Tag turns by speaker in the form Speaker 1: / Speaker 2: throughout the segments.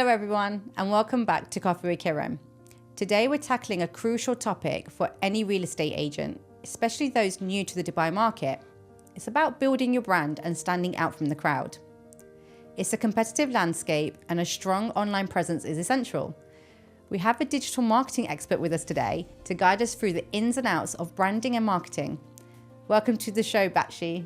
Speaker 1: Hello everyone and welcome back to Koffee with Kirren. Today we're tackling a crucial topic for any real estate agent, especially those new to the Dubai market. It's about building your brand and standing out from the crowd. It's a competitive landscape and a strong online presence is essential. We have a digital marketing expert with us today to guide us through the ins and outs of branding and marketing. Welcome to the show, Bakshi.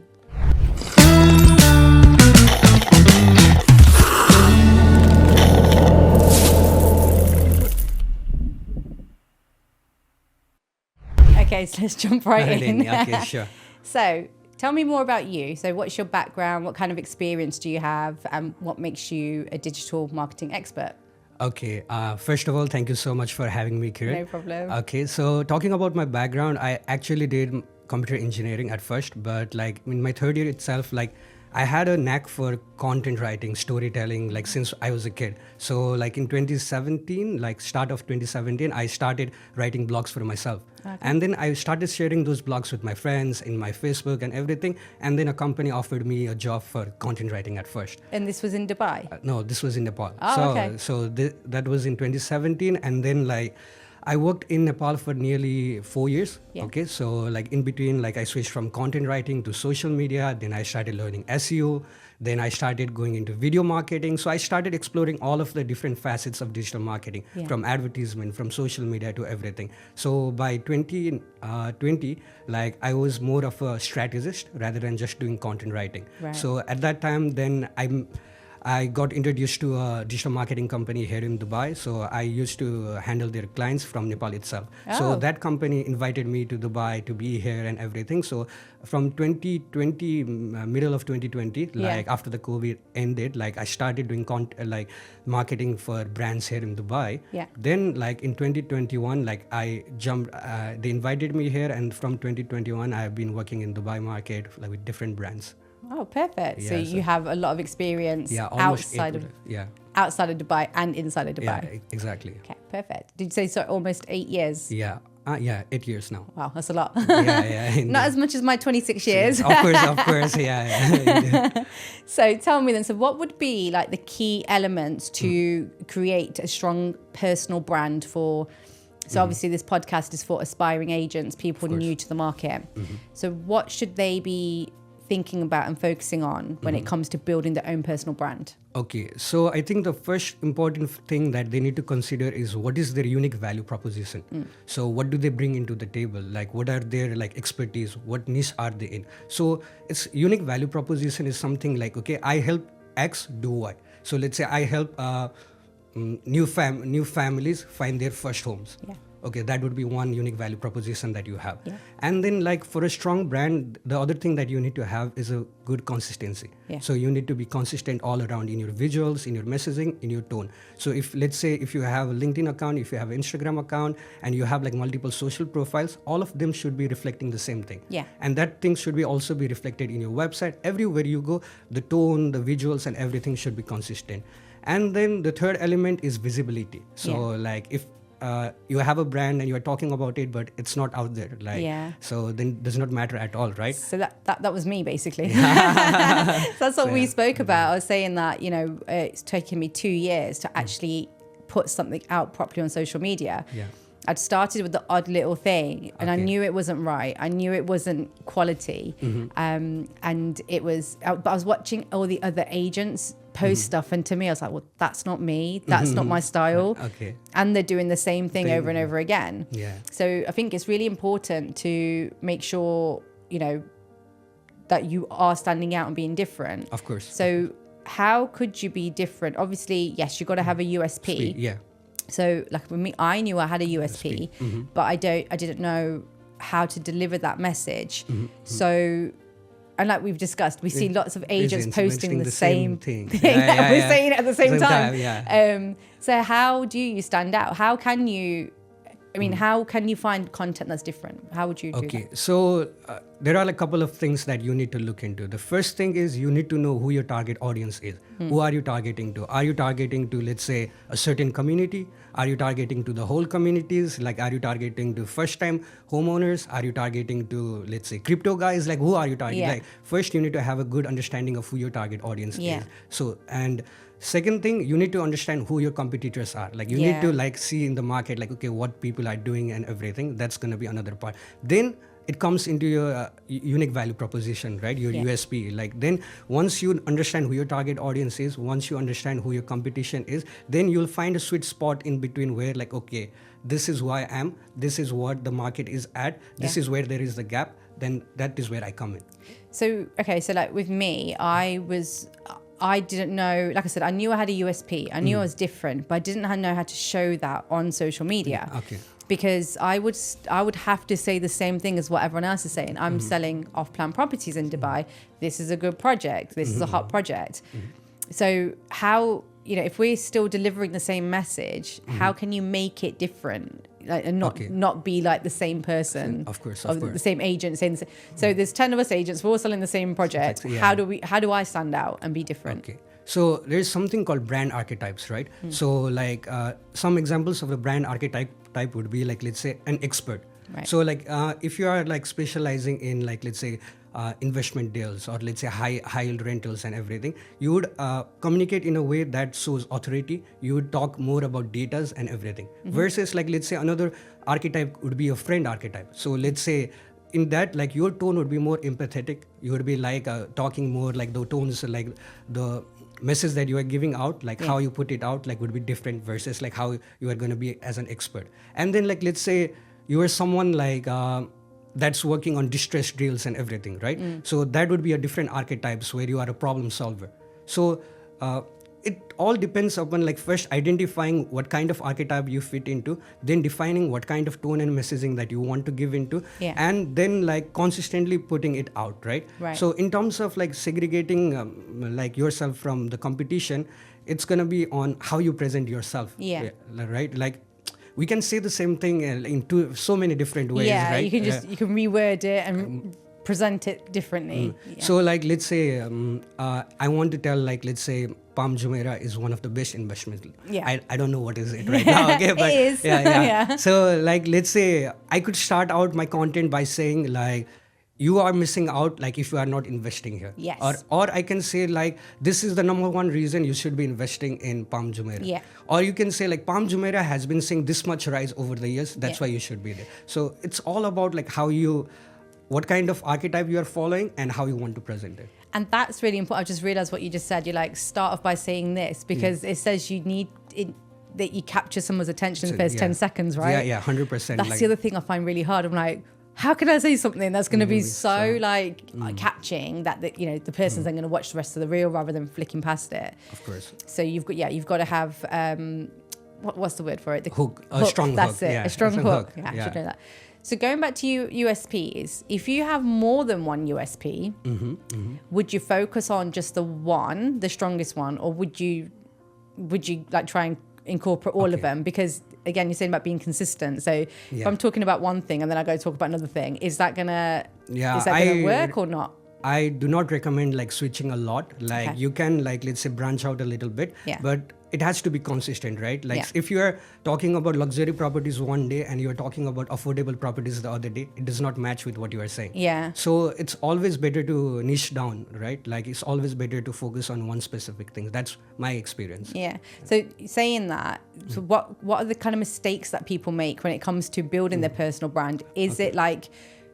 Speaker 1: Okay, so let's jump right in.
Speaker 2: Okay, sure.
Speaker 1: So, tell me more about you. So, what's your background? What kind of experience do you have? And what makes you a digital marketing expert?
Speaker 2: Okay, first of all, thank you so much for having me, Kirren.
Speaker 1: No problem.
Speaker 2: Okay, so talking about my background, I actually did computer engineering at first, but like in my third year itself, like I had a knack for content writing, storytelling, like since I was a kid. So like in 2017, like start of 2017, I started writing blogs for myself. Okay. And then I started sharing those blogs with my friends in my Facebook and everything. And then a company offered me a job for content writing at first.
Speaker 1: And this was in Dubai?
Speaker 2: No, this was in Nepal.
Speaker 1: Oh, okay.
Speaker 2: So that was in 2017. And then like I worked in Nepal for nearly 4 years. Yeah. Okay, so like in between, like I switched from content writing to social media. Then I started learning SEO. Then I started going into video marketing. So I started exploring all of the different facets of digital marketing, from advertisement, from social media to everything. So by 2020, like I was more of a strategist rather than just doing content writing. Right. So at that time, then I got introduced to a digital marketing company here in Dubai. So I used to handle their clients from Nepal itself. Oh. So that company invited me to Dubai to be here and everything. So from 2020, middle of 2020, like after the COVID ended, like I started doing like marketing for brands here in Dubai. Yeah. Then like in 2021, like I jumped, they invited me here, and from 2021, I've been working in Dubai market like with different brands.
Speaker 1: Oh, perfect. Yeah, so you have a lot of experience outside of Dubai and inside of Dubai.
Speaker 2: Yeah, exactly.
Speaker 1: Okay, perfect. Did you say so? Almost 8 years?
Speaker 2: Yeah. 8 years now.
Speaker 1: Wow, that's a lot.
Speaker 2: Yeah.
Speaker 1: Not as much as my 26 years.
Speaker 2: Of course, yeah.
Speaker 1: So tell me then, so what would be like the key elements to create a strong personal brand for, so obviously this podcast is for aspiring agents, people new to the market. So what should they be thinking about and focusing on when it comes to building their own personal brand?
Speaker 2: Okay, so I think the first important thing that they need to consider is what is their unique value proposition. So what do they bring into the table? Like what are their like expertise? What niche are they in? So it's unique value proposition is something like, okay, I help X do Y. So let's say I help new families find their first homes. Yeah. Okay, that would be one unique value proposition that you have. Yeah. And then like for a strong brand, the other thing that you need to have is a good consistency. Yeah. So you need to be consistent all around in your visuals, in your messaging, in your tone. So if let's say if you have a LinkedIn account, if you have an Instagram account, and you have like multiple social profiles, all of them should be reflecting the same thing. Yeah. And that thing should be also be reflected in your website. Everywhere you go, the tone, the visuals and everything should be consistent. And then the third element is visibility. So like if you have a brand and you are talking about it, but it's not out there. Like, so then it does not matter at all, right?
Speaker 1: So that was me basically. So that's what we spoke about. I was saying that, you know, it's taken me 2 years to actually put something out properly on social media. Yeah. I'd started with the odd little thing and I knew it wasn't right. I knew it wasn't quality. And it was, but I was watching all the other agents post stuff, and to me I was like, well, that's not me, that's not my style. And they're doing the same thing over and over again. So I think it's really important to make sure, you know, that you are standing out and being different. Of course. So how could you be different? Obviously, yes, you've got to have a USP. Yeah. So like with me, I knew I had a USP, but I didn't know how to deliver that message. So, and like we've discussed, we see lots of agents posting the same thing. We're saying it at the same time. So how do you stand out? How can you, I mean, how can you find content that's different? How would you do that?
Speaker 2: Okay, so there are a couple of things that you need to look into. The first thing is you need to know who your target audience is. Who are you targeting to? Are you targeting to, let's say, a certain community? Are you targeting to the whole communities? Like, are you targeting to first-time homeowners? Are you targeting to, let's say, crypto guys? Like, who are you targeting? Like, first, you need to have a good understanding of who your target audience is. So, and Second thing, you need to understand who your competitors are. Like you need to like see in the market, like, okay, what people are doing and everything. That's going to be another part. Then it comes into your unique value proposition, right? Your USP. Like then once you understand who your target audience is, once you understand who your competition is, then you'll find a sweet spot in between where like, okay, this is who I am, this is what the market is at, this is where there is the gap, then that is where I come in.
Speaker 1: So, okay, so like with me, I didn't know, like I said, I knew I had a USP. I knew I was different, but I didn't know how to show that on social media.
Speaker 2: Okay.
Speaker 1: Because I would have to say the same thing as what everyone else is saying. I'm selling off-plan properties in Dubai. This is a good project. This is a hot project. So how, if we're still delivering the same message, how can you make it different? Like, and not be like the same person,
Speaker 2: of course,
Speaker 1: the same agent. So there's 10 of us agents. We're all selling the same project. How do I stand out and be different?
Speaker 2: Okay. So there's something called brand archetypes, right? So like some examples of the brand archetype would be like, let's say, an expert.
Speaker 1: Right.
Speaker 2: So like if you are like specializing in like, let's say, investment deals or let's say high yield rentals and everything, you would communicate in a way that shows authority. You would talk more about datas and everything. Versus like, let's say, another archetype would be a friend archetype. So let's say in that, like your tone would be more empathetic. You would be like talking more like the tones, like the message that you are giving out, like how you put it out, like would be different versus like how you are going to be as an expert. And then like, let's say you are someone like that's working on distressed deals and everything, right? So that would be a different archetypes where you are a problem solver. So it all depends upon like first identifying what kind of archetype you fit into, then defining what kind of tone and messaging that you want to give into, and then like consistently putting it out, right? So in terms of like segregating like yourself from the competition, it's gonna be on how you present yourself, right? Like we can say the same thing in so many different ways, right?
Speaker 1: You can reword it and present it differently.
Speaker 2: So like, let's say I want to tell like, let's say Palm Jumeirah is one of the best investments. I don't know what is it right now, okay, but
Speaker 1: it is.
Speaker 2: So like, let's say I could start out my content by saying like, you are missing out like if you are not investing here. Or I can say like, this is the number one reason you should be investing in Palm Jumeirah. Or you can say like, Palm Jumeirah has been seeing this much rise over the years, that's why you should be there. So it's all about like what kind of archetype you are following and how you want to present it.
Speaker 1: And that's really important. I just realized what you just said. You're like, start off by saying this, because it says you need it, that you capture someone's attention in the first 10 seconds, right?
Speaker 2: Yeah, 100%.
Speaker 1: That's the other thing I find really hard. I'm like, how can I say something that's going to be so catching that the person's then going to watch the rest of the reel rather than flicking past it?
Speaker 2: Of course.
Speaker 1: So you've got to have what's the word for it?
Speaker 2: Hook. A strong hook.
Speaker 1: That's it. A strong hook. Yeah, I should know that. So going back to USPs, if you have more than one USP, would you focus on just the strongest one, or would you like try and incorporate all of them? Because again, you're saying about being consistent. So if I'm talking about one thing and then I go talk about another thing, is that gonna work or not?
Speaker 2: I do not recommend like switching a lot. Like you can like, let's say, branch out a little bit, but it has to be consistent, right? Like if you are talking about luxury properties one day and you're talking about affordable properties the other day, it does not match with what you are saying. So it's always better to niche down, right? Like it's always better to focus on one specific thing. That's my experience.
Speaker 1: So saying that, so what are the kind of mistakes that people make when it comes to building their personal brand? Is it like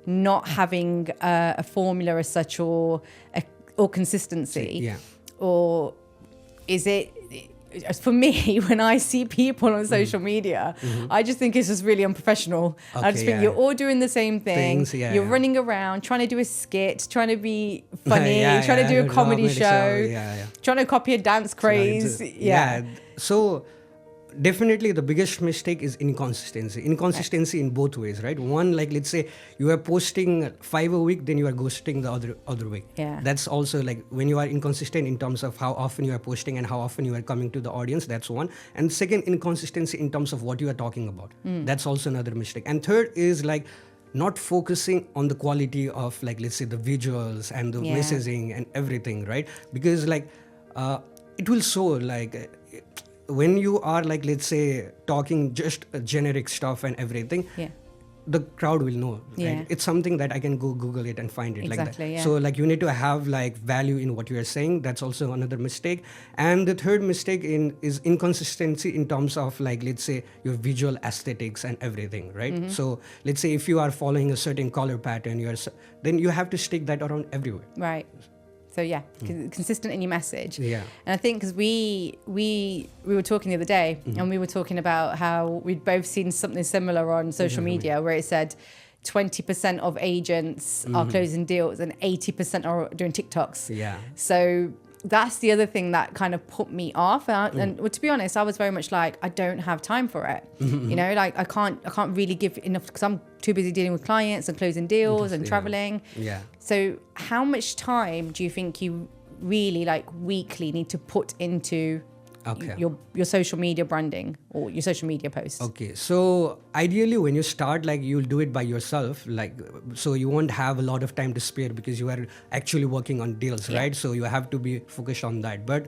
Speaker 1: not having a formula as such, or consistency, or is it? For me, when I see people on social media, I just think it's just really unprofessional. I just think you're all doing the same thing. You're running around trying to do a skit, trying to be funny, trying to do a comedy show, trying to copy a dance craze.
Speaker 2: So definitely the biggest mistake is inconsistency in both ways, right? One, like let's say you are posting 5 a week, then you are ghosting the other week. That's also like when you are inconsistent in terms of how often you are posting and how often you are coming to the audience. That's one. And second, inconsistency in terms of what you are talking about. That's also another mistake. And third is like not focusing on the quality of like, let's say, the visuals and the messaging and everything, right? Because like it will show like when you are like, let's say, talking just generic stuff and everything, the crowd will know.
Speaker 1: Yeah.
Speaker 2: Right? It's something that I can go Google it and find it like that.
Speaker 1: Exactly, yeah.
Speaker 2: So like you need to have like value in what you are saying. That's also another mistake. And the third mistake is inconsistency in terms of like, let's say your visual aesthetics and everything, right?
Speaker 1: Mm-hmm.
Speaker 2: So let's say if you are following a certain color pattern, then you have to stick that around everywhere.
Speaker 1: Right. So yeah, consistent in your message.
Speaker 2: Yeah.
Speaker 1: And I think because we were talking the other day, and we were talking about how we'd both seen something similar on social media where it said 20% of agents are closing deals and 80% are doing TikToks.
Speaker 2: Yeah.
Speaker 1: So that's the other thing that kind of put me off. And well, to be honest, I was very much like, I don't have time for it. You know, like I can't really give enough because I'm too busy dealing with clients and closing deals and traveling.
Speaker 2: Yeah.
Speaker 1: So how much time do you think you really like weekly need to put into your social media branding or your social media posts?
Speaker 2: Okay, so ideally when you start, like you'll do it by yourself, like so you won't have a lot of time to spare because you are actually working on deals, right? So you have to be focused on that. But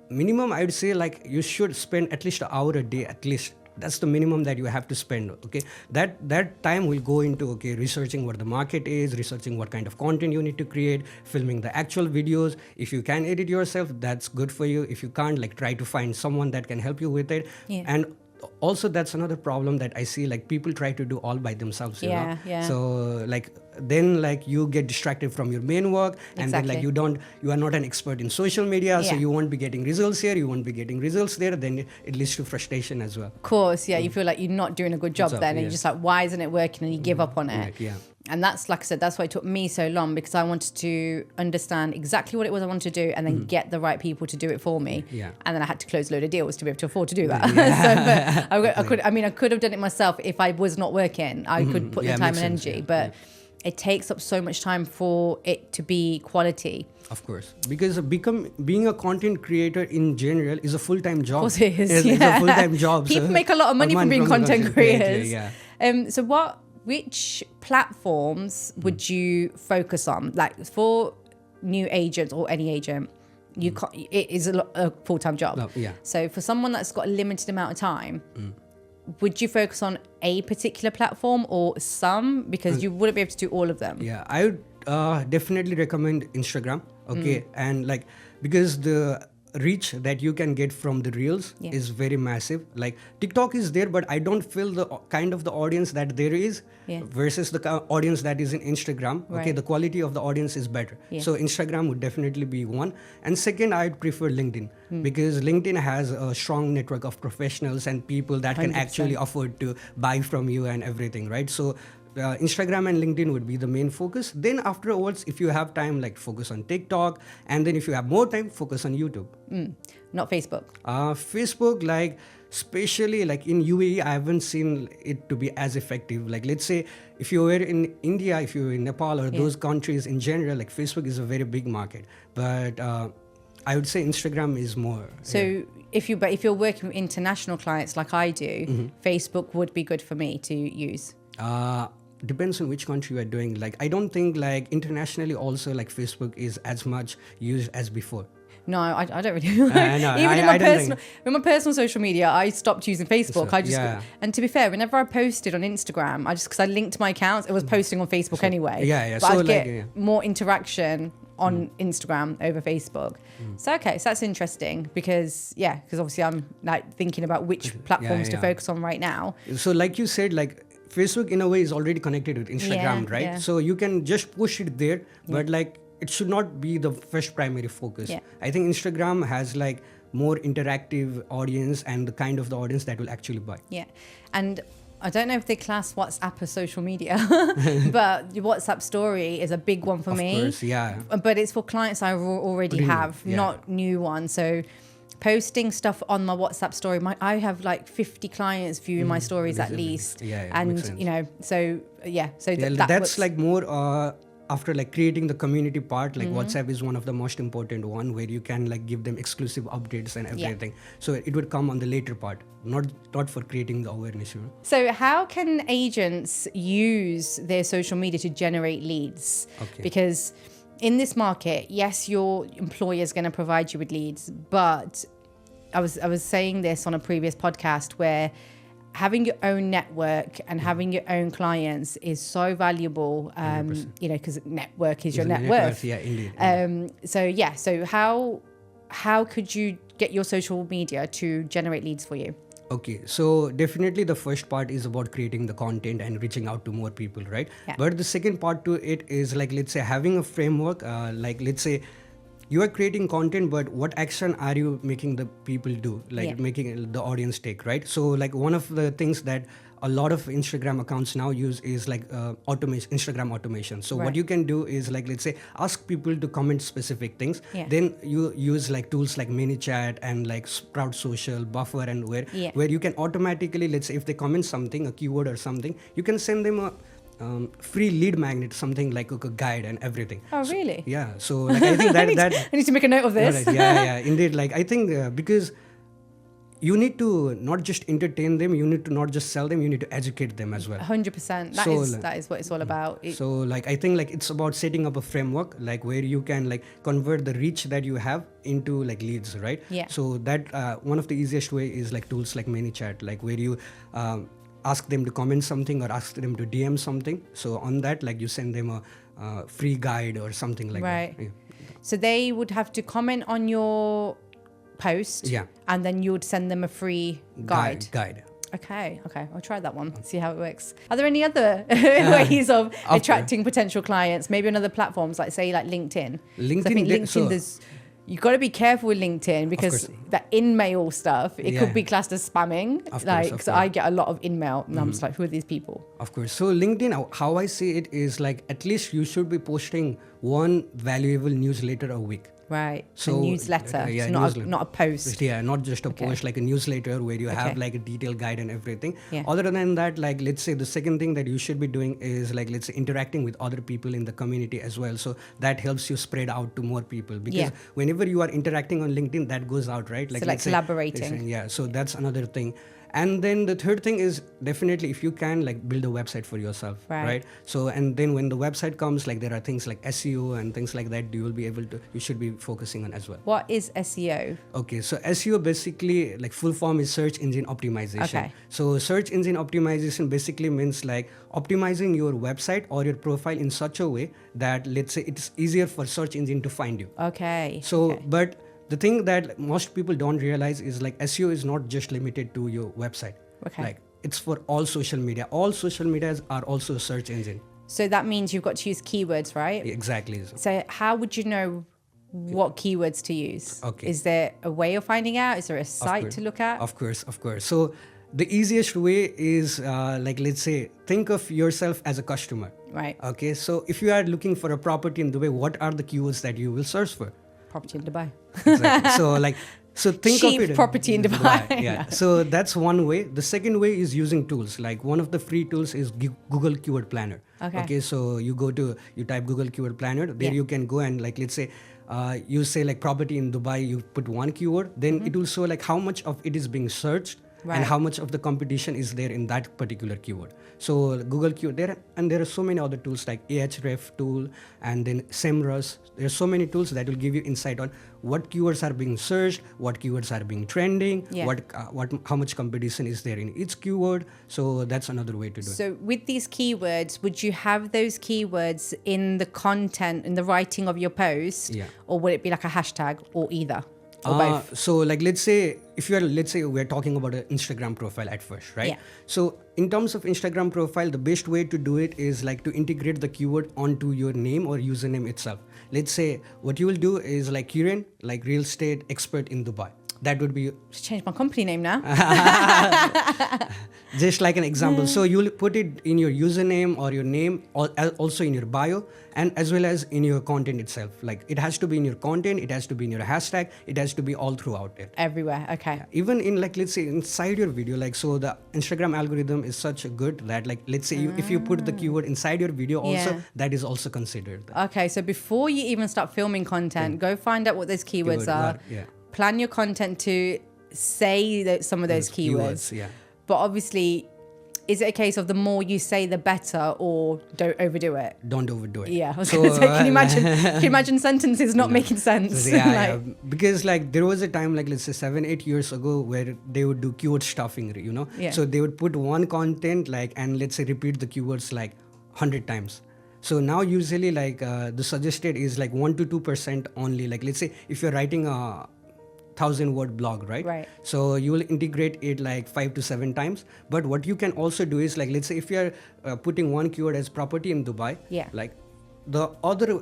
Speaker 2: minimum, I would say like you should spend at least an hour a day at least. That's the minimum that you have to spend. Okay, that time will go into researching what the market is, researching what kind of content you need to create, filming the actual videos. If you can edit yourself, that's good for you. If you can't, like try to find someone that can help you with it. And also that's another problem that I see, like people try to do all by themselves, you know. So like then like you get distracted from your main work, and then like you are not an expert in social media, so you won't be getting results here, you won't be getting results there, then it leads to frustration as well.
Speaker 1: Of course, you feel like you're not doing a good job then, and you're just like, why isn't it working, and you give up on it. And that's, like I said, that's why it took me so long, because I wanted to understand exactly what it was I wanted to do and then get the right people to do it for me. And then I had to close a load of deals to be able to afford to do that. So, I could have done it myself if I was not working. I could put the time and energy, but it takes up so much time for it to be quality. Of
Speaker 2: course, because being a content creator in general is a full-time job.
Speaker 1: Of course it is.
Speaker 2: It's a full-time job.
Speaker 1: People make a lot of money from being content creators. So which platforms would you focus on? Like for new agents or any agent, it is a full-time job. So for someone that's got a limited amount of time, would you focus on a particular platform or some? Because you wouldn't be able to do all of them.
Speaker 2: Yeah, I would definitely recommend Instagram. Okay, and like because the reach that you can get from the reels is very massive. Like TikTok is there, but I don't feel the kind of the audience that there is versus the audience that is in Instagram. Okay, the quality of the audience is better. So Instagram would definitely be one. And second, I'd prefer LinkedIn because LinkedIn has a strong network of professionals and people that 100%. Can actually afford to buy from you and everything, right? So Instagram and LinkedIn would be the main focus. Then afterwards, if you have time, like focus on TikTok, and then if you have more time, focus on YouTube.
Speaker 1: Not Facebook.
Speaker 2: Facebook, like especially like in UAE, I haven't seen it to be as effective. Like let's say if you were in India, if you were in Nepal or those countries in general, like Facebook is a very big market. But I would say Instagram is more.
Speaker 1: So if you're working with international clients like I do, Facebook would be good for me to use.
Speaker 2: Depends on which country you are doing. Like I don't think like internationally also like Facebook is as much used as before.
Speaker 1: No, I don't really. Even in my personal social media, I stopped using Facebook. And to be fair, whenever I posted on Instagram, because I linked my accounts, it was posting on Facebook anyway. But I'd get more interaction on Instagram over Facebook. So that's interesting because obviously I'm like thinking about which platforms to focus on right now.
Speaker 2: So like you said, like Facebook in a way is already connected with Instagram, right? So you can just push it there, but like it should not be the first primary focus. I think Instagram has like more interactive audience and the kind of the audience that will actually buy.
Speaker 1: And I don't know if they class WhatsApp as social media, but the WhatsApp story is a big one for me.
Speaker 2: Of course,
Speaker 1: but it's for clients I already have, not new ones. So posting stuff on my WhatsApp story, I have like 50 clients viewing my stories at least. And you know, so that's
Speaker 2: like more after like creating the community part, like WhatsApp is one of the most important one where you can like give them exclusive updates and everything. So it would come on the later part, not for creating the awareness. You know?
Speaker 1: So how can agents use their social media to generate leads? Because in this market, yes, your employer is going to provide you with leads, but I was saying this on a previous podcast where having your own network and having your own clients is so valuable, you know, because network is your net worth.
Speaker 2: Yeah, indeed.
Speaker 1: So how could you get your social media to generate leads for you?
Speaker 2: Okay, so definitely the first part is about creating the content and reaching out to more people, right?
Speaker 1: Yeah.
Speaker 2: But the second part to it is like, let's say, having a framework, like, let's say, you are creating content, but what action are you making the people do, like making the audience take, right? So like one of the things that a lot of Instagram accounts now use is like automation, Instagram automation. So what you can do is like, let's say, ask people to comment specific things. Then you use like tools like ManyChat and like Sprout Social, Buffer, and where you can automatically, let's say, if they comment something, a keyword or something, you can send them a free lead magnet, something like a guide and everything.
Speaker 1: Oh, really?
Speaker 2: Yeah. So like, I think that
Speaker 1: I need to make a note of this.
Speaker 2: Right, yeah, indeed. Like I think because you need to not just entertain them, you need to not just sell them, you need to educate them as well.
Speaker 1: 100%. That is what it's all about.
Speaker 2: So like I think like it's about setting up a framework like where you can like convert the reach that you have into like leads, right?
Speaker 1: Yeah.
Speaker 2: So that one of the easiest way is like tools like ManyChat, like where you ask them to comment something or ask them to DM something. So on that, like you send them a free guide or something like that. Yeah.
Speaker 1: So they would have to comment on your post, and then you would send them a free guide. Okay, I'll try that one, see how it works. Are there any other ways of attracting potential clients? Maybe on other platforms, like say like LinkedIn. LinkedIn, you've got to be careful with LinkedIn because that in-mail stuff, it could be classed as spamming. So I get a lot of in-mail and I'm just like, who are these people?
Speaker 2: Of course. So LinkedIn, how I see it is like, at least you should be posting one valuable newsletter a week.
Speaker 1: Right. So a newsletter, so not a post.
Speaker 2: Yeah, not just a post, like a newsletter where you have like a detailed guide and everything. Other than that, like let's say the second thing that you should be doing is like, let's say, interacting with other people in the community as well. So that helps you spread out to more people, because whenever you are interacting on LinkedIn, that goes out, right?
Speaker 1: Like, so like collaborating.
Speaker 2: Yeah, so that's another thing. And then the third thing is definitely if you can like build a website for yourself, right? So, and then when the website comes, like there are things like SEO and things like that you should be focusing on as well.
Speaker 1: What is SEO?
Speaker 2: Okay, so SEO basically, like full form is search engine optimization.
Speaker 1: Okay.
Speaker 2: So search engine optimization basically means like optimizing your website or your profile in such a way that, let's say, it's easier for search engine to find you.
Speaker 1: Okay.
Speaker 2: So, but the thing that most people don't realize is like SEO is not just limited to your website.
Speaker 1: Okay.
Speaker 2: Like it's for all social media. All social medias are also a search engine.
Speaker 1: So that means you've got to use keywords, right?
Speaker 2: Exactly.
Speaker 1: So how would you know what keywords to use?
Speaker 2: Okay.
Speaker 1: Is there a way of finding out? Is there a site to look at?
Speaker 2: Of course. So the easiest way is like, let's say, think of yourself as a customer.
Speaker 1: Right.
Speaker 2: Okay. So if you are looking for a property in Dubai, what are the keywords that you will search for?
Speaker 1: Property in Dubai.
Speaker 2: Exactly. So think
Speaker 1: cheap
Speaker 2: of it.
Speaker 1: Property in Dubai.
Speaker 2: Yeah. So that's one way. The second way is using tools. Like one of the free tools is Google Keyword Planner. Okay. So you type Google Keyword Planner. There you can go and like, let's say, you say like property in Dubai, you put one keyword, then it will show like how much of it is being searched. Right. And how much of the competition is there in that particular keyword. So Google Keyword, there are so many other tools like Ahref tool and then SEMrush. There are so many tools that will give you insight on what keywords are being searched, what keywords are being trending, how much competition is there in each keyword. So that's another way to do it.
Speaker 1: So with these keywords, would you have those keywords in the content, in the writing of your post?
Speaker 2: Yeah.
Speaker 1: Or would it be like a hashtag or either?
Speaker 2: So like, let's say we're talking about an Instagram profile at first, right?
Speaker 1: Yeah.
Speaker 2: So in terms of Instagram profile, the best way to do it is like to integrate the keyword onto your name or username itself. Let's say what you will do is like Kirren, like real estate expert in Dubai. That would be...
Speaker 1: Just change my company name now.
Speaker 2: Just like an example. So you'll put it in your username or your name, or also in your bio, and as well as in your content itself. Like it has to be in your content, it has to be in your hashtag, it has to be all throughout it.
Speaker 1: Everywhere, okay.
Speaker 2: Yeah. Even in like, let's say inside your video, like so the Instagram algorithm is such good that like, let's say if you put the keyword inside your video also, that is also considered.
Speaker 1: Okay, so before you even start filming content, go find out what those keywords are. Plan your content to say some of those keywords.
Speaker 2: Yeah.
Speaker 1: But obviously, is it a case of the more you say, the better, or don't overdo it?
Speaker 2: Don't overdo it.
Speaker 1: Yeah, I was going to say, can you imagine sentences not making sense?
Speaker 2: Yeah, because like there was a time, like let's say 7-8 years ago, where they would do keyword stuffing,
Speaker 1: Yeah.
Speaker 2: So they would put one content like, and let's say repeat the keywords like 100 times. So now usually like the suggested is like 1 to 2% only. Like let's say if you're writing a 1,000-word blog, right?
Speaker 1: Right.
Speaker 2: So you will integrate it like 5 to 7 times. But what you can also do is like, let's say if you're putting one keyword as property in Dubai, like the other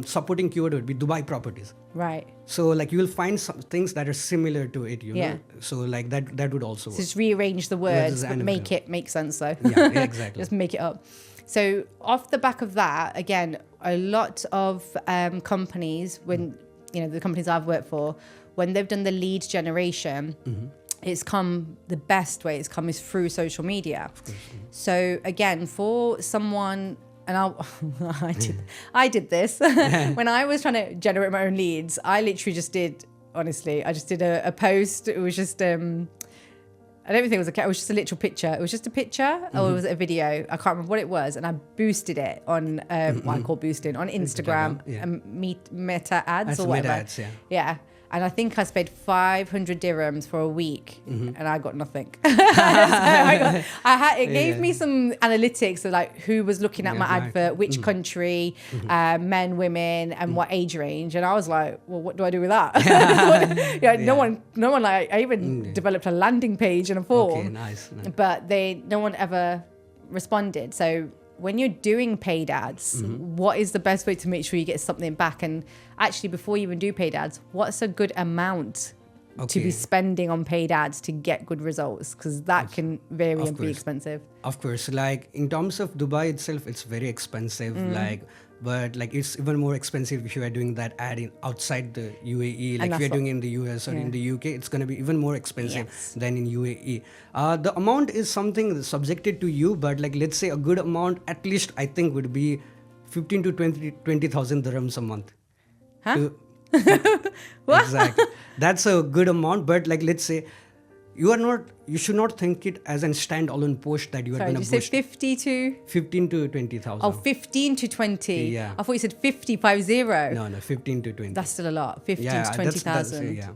Speaker 2: supporting keyword would be Dubai properties.
Speaker 1: Right.
Speaker 2: So like you will find some things that are similar to it, know. So like that would also work.
Speaker 1: Just rearrange the words, but make it make sense though.
Speaker 2: Yeah, exactly.
Speaker 1: Just make it up. So off the back of that, again, a lot of companies, when the companies I've worked for, when they've done the lead generation, it's come the best way it's come is through social media.
Speaker 2: Of course,
Speaker 1: So again, for someone, and I did this when I was trying to generate my own leads. I literally just did, honestly, I just did a post. It was just I don't think it was it was just a literal picture. It was just a picture, or was it a video? I can't remember what it was. And I boosted it on what I call boosting on Instagram, meta ads or whatever.
Speaker 2: Meta ads,
Speaker 1: yeah. And I think I spent 500 dirhams for a week, and I got nothing. It gave me some analytics of like who was looking at my advert, which country, men, women, and what age range. And I was like, well, what do I do with that? No one. Like, I even developed a landing page and a form.
Speaker 2: Okay, nice.
Speaker 1: But no one ever responded. So when you're doing paid ads, what is the best way to make sure you get something back? And actually, before you even do paid ads, what's a good amount to be spending on paid ads to get good results? Because that can vary and be expensive.
Speaker 2: Of course, like in terms of Dubai itself, it's very expensive. But like it's even more expensive if you are doing that ad outside the UAE. Like if you're doing it in the US or in the UK, it's going to be even more expensive than in UAE. The amount is something subjected to you, but like let's say a good amount, at least I think would be 15 to 20,000 dirhams a month.
Speaker 1: Huh?
Speaker 2: What? Exactly. That's a good amount, but like let's say you should not think it as a standalone post that you are going to boost.
Speaker 1: Sorry, did you say
Speaker 2: 15 to 20,000.
Speaker 1: Oh, 15 to 20.
Speaker 2: Yeah.
Speaker 1: I thought you said 50.
Speaker 2: No, 15 to 20.
Speaker 1: That's still a lot. 15 to 20,000.
Speaker 2: Yeah.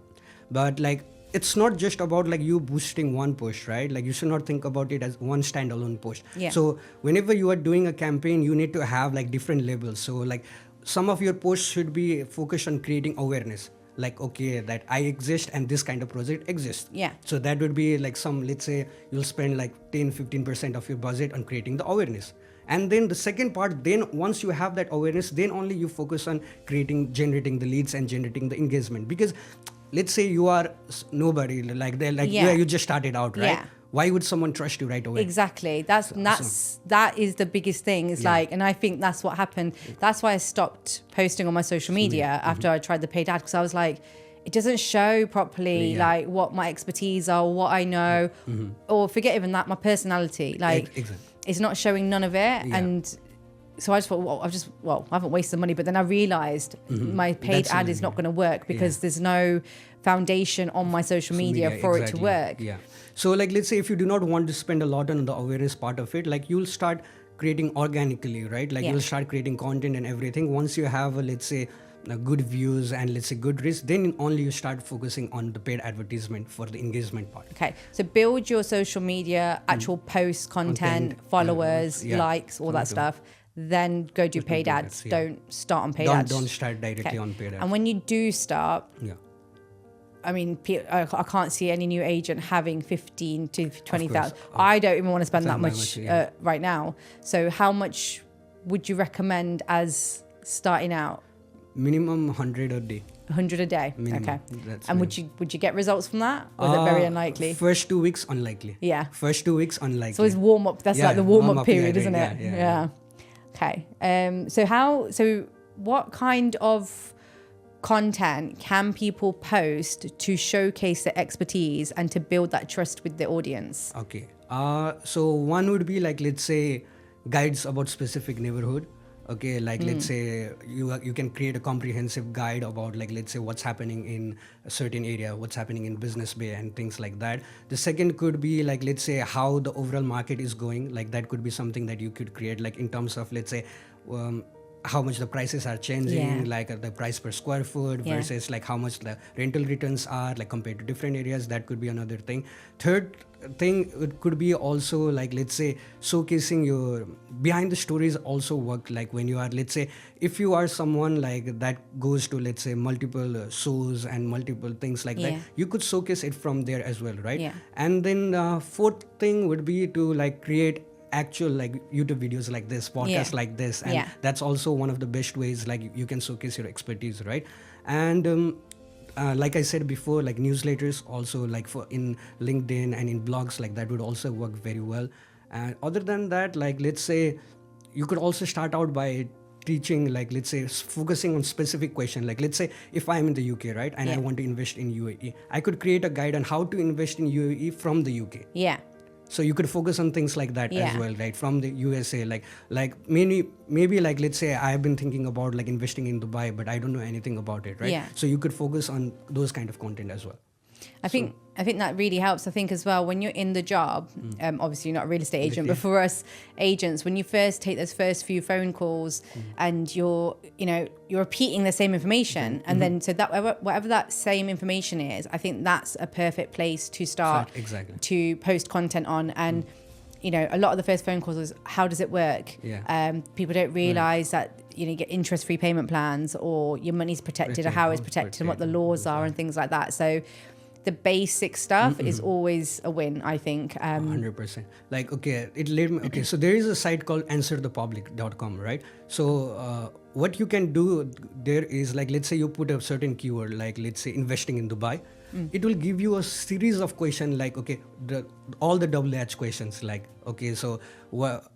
Speaker 2: But like it's not just about like you boosting one post, right? Like you should not think about it as one standalone post.
Speaker 1: Yeah.
Speaker 2: So whenever you are doing a campaign, you need to have like different labels. So like some of your posts should be focused on creating awareness. Like, okay, that I exist and this kind of project exists.
Speaker 1: Yeah.
Speaker 2: So that would be like let's say you'll spend like 10-15% of your budget on creating the awareness. And then the second part, then once you have that awareness, then only you focus on generating the leads and generating the engagement. Because let's say you are nobody, you just started out, right?
Speaker 1: Yeah.
Speaker 2: Why would someone trust you right away?
Speaker 1: Exactly. That is the biggest thing. It's like, and I think that's what happened. That's why I stopped posting on my social media after I tried the paid ad, because I was like, it doesn't show properly like what my expertise are, what I know, or forget even that, my personality. Like it's not showing none of it. And so I just thought, I haven't wasted money, but then I realized my paid ad is not going to work because there's no foundation on my social media for it to work.
Speaker 2: Yeah. So like, let's say if you do not want to spend a lot on the awareness part of it, like you'll start creating organically, right? Like you'll start creating content and everything. Once you have, let's say, good views and let's say good reach, then only you start focusing on the paid advertisement for the engagement part.
Speaker 1: Okay, so build your social media, actual post content, followers, likes, all that stuff. Then go do paid ads. Don't start on paid ads.
Speaker 2: Don't start directly on paid ads.
Speaker 1: And when you do start, I mean, I can't see any new agent having 15 to 20,000. I don't even want to spend that much right now. So how much would you recommend as starting out?
Speaker 2: Minimum 100 a day.
Speaker 1: 100 a day.
Speaker 2: Minimum.
Speaker 1: Okay.
Speaker 2: That's
Speaker 1: and would you get results from that? Or is it very unlikely?
Speaker 2: First 2 weeks unlikely.
Speaker 1: Yeah.
Speaker 2: First 2 weeks unlikely.
Speaker 1: So it's warm up. That's like the warm up period, isn't it? Yeah. Okay. So what kind of content can people post to showcase their expertise and to build that trust with the audience?
Speaker 2: Okay. So one would be like, let's say, guides about specific neighborhood. Okay, like let's say you can create a comprehensive guide about, like, let's say what's happening in a certain area, what's happening in Business Bay and things like that. The second could be, like, let's say how the overall market is going. Like that could be something that you could create, like in terms of, let's say, how much the prices are changing, like the price per square foot versus like how much the rental returns are, like compared to different areas. That could be another thing. Third thing, it could be also, like, let's say showcasing your behind the stories also work. Like when you are, let's say, if you are someone like that goes to, let's say, multiple shows and multiple things like that, you could showcase it from there as well, right? And then fourth thing would be to like create actual like YouTube videos like this, podcasts like this, and that's also one of the best ways like you can showcase your expertise, right? And like I said before, like newsletters also, like for in LinkedIn and in blogs, like that would also work very well. And other than that, like let's say you could also start out by teaching, like let's say focusing on specific question. Like let's say if I'm in the UK, right, and I want to invest in UAE, I could create a guide on how to invest in UAE from the UK. So you could focus on things like that as well, right? From the USA, like maybe like let's say I've been thinking about like investing in Dubai, but I don't know anything about it, right? So you could focus on those kind of content as well.
Speaker 1: I think that really helps. I think as well, when you're in the job, obviously you're not a real estate agent, but for us agents, when you first take those first few phone calls and you're repeating the same information, and then so that whatever that same information is, I think that's a perfect place to start to post content on. And a lot of the first phone calls is, how does it work? People don't realize that you get interest-free payment plans, or your money's protected, or how it's protected, and what the laws are, and things like that. So the basic stuff is always a win, I think.
Speaker 2: 100%. Like, okay, it led me, okay, so there is a site called answerthepublic.com, right? So what you can do there is, like, let's say you put a certain keyword, like, let's say investing in Dubai. It will give you a series of questions, like, okay, all the WH questions, like, okay, so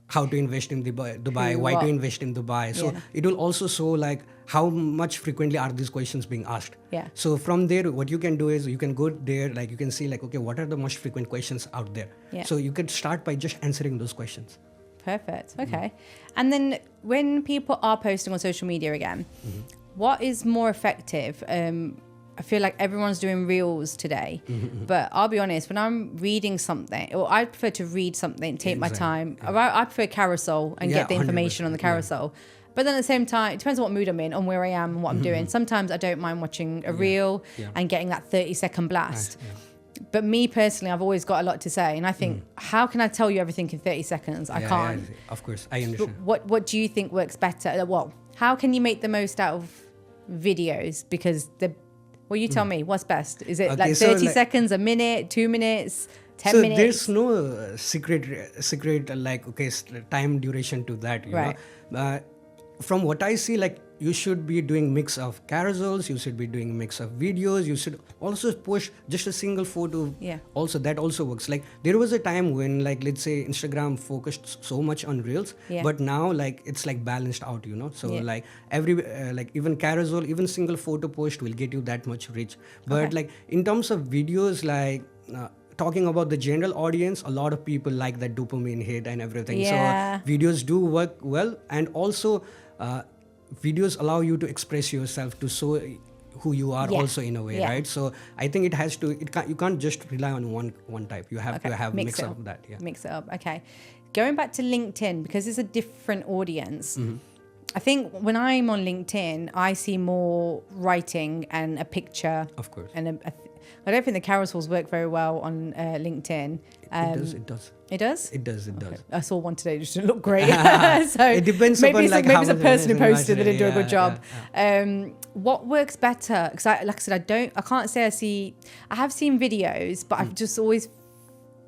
Speaker 2: how to invest in Dubai, why to invest in Dubai. So it will also show, like, how much frequently are these questions being asked. So from there, what you can do is you can go there, like, you can see, like, okay, what are the most frequent questions out there. So you can start by just answering those questions.
Speaker 1: Perfect. Okay. And then when people are posting on social media again, what is more effective? I feel like everyone's doing reels today, but I'll be honest, when I'm reading something, or I prefer to read something, take my time. I prefer carousel and get the information on the carousel. But then at the same time, it depends on what mood I'm in, on where I am and what I'm doing. Sometimes I don't mind watching a reel and getting that 30-second blast. But me personally, I've always got a lot to say. And I think, how can I tell you everything in 30 seconds? I can't.
Speaker 2: Of course, I understand.
Speaker 1: But what do you think works better? Well, how can you make the most out of videos? Because you tell me, what's best? Is it like 30 seconds, a minute, 2 minutes, 10 minutes?
Speaker 2: There's no secret like, okay, time duration to that, you know. From what I see, like, you should be doing mix of carousels, you should be doing mix of videos, you should also push just a single photo. Also, that also works. Like, there was a time when, like, let's say Instagram focused so much on reels, but now, like, it's like balanced out, you know. So like every like even carousel, even single photo post will get you that much reach. But like in terms of videos, like talking about the general audience, a lot of people like that dopamine hit and everything. So videos do work well, and also videos allow you to express yourself, to show who you are also in a way, right? So I think it has to, you can't just rely on one type. You have to have mix of that.
Speaker 1: Mix it up. Okay. Going back to LinkedIn, because it's a different audience. I think when I'm on LinkedIn, I see more writing and a picture.
Speaker 2: Of course.
Speaker 1: And I don't think the carousels work very well on LinkedIn.
Speaker 2: It does.
Speaker 1: It does?
Speaker 2: It does.
Speaker 1: I saw one today, just didn't look great. So
Speaker 2: it depends
Speaker 1: maybe
Speaker 2: upon
Speaker 1: maybe it's a person who posted that didn't do a good job. What works better? Because like I said, I can't say I have seen videos, but I've just always,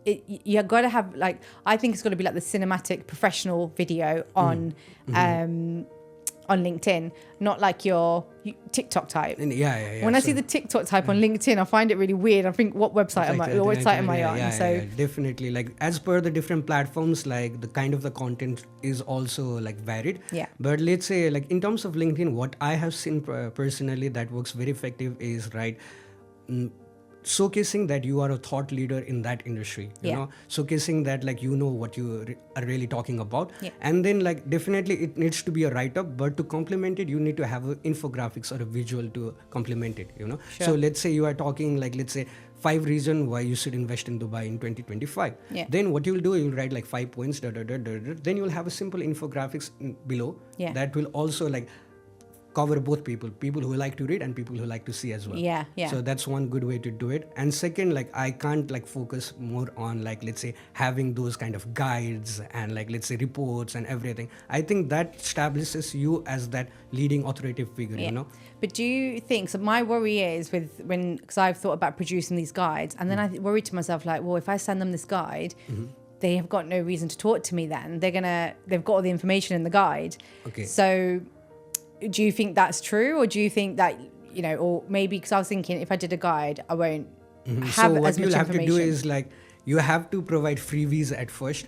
Speaker 1: you got to have, like, I think it's got to be like the cinematic professional video on LinkedIn, not like your TikTok type. When I see the TikTok type on LinkedIn, I find it really weird. I think, what website am I on? So
Speaker 2: definitely, like, as per the different platforms, like the kind of the content is also like varied. But let's say, like, in terms of LinkedIn, what I have seen personally that works very effective is, right, showcasing that you are a thought leader in that industry, you know, showcasing that like you know what you are really talking about. And then like definitely it needs to be a write-up, but to complement it you need to have infographics or a visual to complement it, you know. So let's say you are talking like, let's say 5 reasons why you should invest in Dubai in 2025. Then what you'll do, you'll write like 5 points, then you'll have a simple infographics below that will also like cover both people who like to read and people who like to see as well. So that's one good way to do it. And second, like I can't like focus more on like, let's say having those kind of guides and like, let's say reports and everything. I think that establishes you as that leading authoritative figure, you know.
Speaker 1: But do you think, so my worry is because I've thought about producing these guides, and then I worry to myself like, well, if I send them this guide, they have got no reason to talk to me then. They've got all the information in the guide. So do you think that's true, or do you think that, you know, or maybe because I was thinking if I did a guide, I won't have as much information.
Speaker 2: So what you'll have to do is like, you have to provide freebies at first.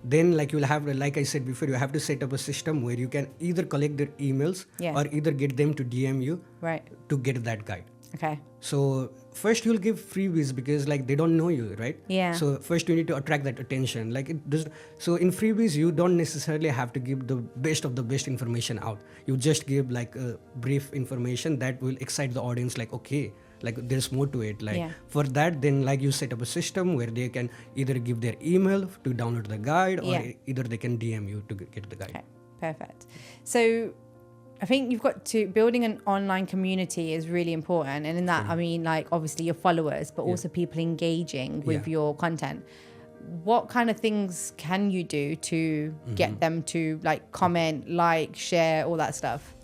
Speaker 2: Then like you'll have, like I said before, you have to set up a system where you can either collect their emails or either get them to DM you to get that guide. So first you'll give freebies because like they don't know you, right? So first you need to attract that attention. Like it does. So in freebies you don't necessarily have to give the best of the best information out. You just give like a brief information that will excite the audience. Like okay, like there's more to it. Like for that, then like you set up a system where they can either give their email to download the guide, or either they can DM you to get the guide.
Speaker 1: Perfect. So I think you've got to, building an online community is really important. And in that, I mean, like obviously your followers, but also people engaging with your content. What kind of things can you do to get them to like comment, like, share, all that stuff?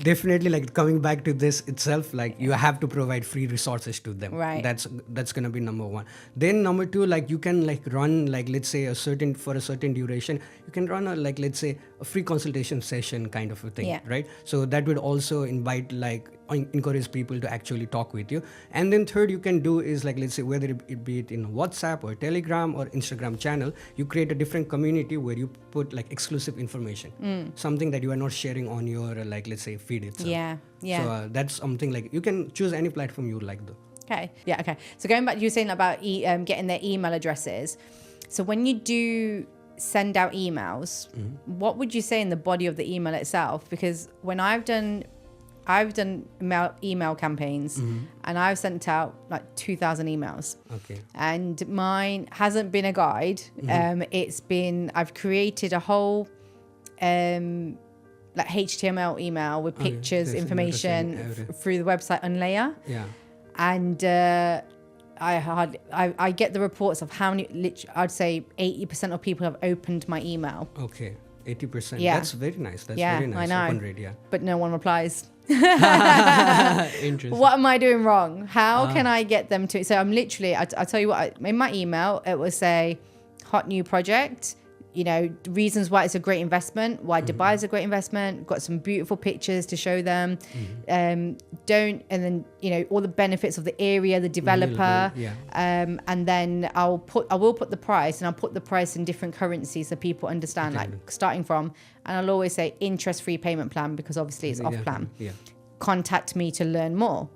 Speaker 2: Definitely, like coming back to this itself, like you have to provide free resources to them. That's gonna be number one. Then number two, like you can like run like, let's say for a certain duration, you can run a like, let's say a free consultation session kind of a thing, right? So that would also invite like encourage people to actually talk with you. And then third you can do is like, let's say whether it be it in WhatsApp or Telegram or Instagram channel, you create a different community where you put like exclusive information, something that you are not sharing on your like, let's say feed itself. So that's something like you can choose any platform you like though.
Speaker 1: Okay. So going back, you were saying about getting their email addresses. So when you do send out emails, what would you say in the body of the email itself? Because when I've done email campaigns, and I've sent out like 2,000 emails. And mine hasn't been a guide. I've created a whole like HTML email with pictures, information through the website Unlayer. And I get the reports of how many, I'd say 80% of people have opened my email.
Speaker 2: 80%. That's very nice. That's very nice.
Speaker 1: I know.
Speaker 2: Open rate,
Speaker 1: But no one replies.
Speaker 2: Interesting.
Speaker 1: What am I doing wrong? How can I get them to? So I'm literally, I'll tell you what, in my email, it will say hot new project, you know, reasons why it's a great investment, why Dubai is a great investment, got some beautiful pictures to show them. And then, you know, all the benefits of the area, the developer. And then I will put the price, and I'll put the price in different currencies so people understand, like starting from, and I'll always say interest-free payment plan, because obviously it's off plan. Contact me to learn more.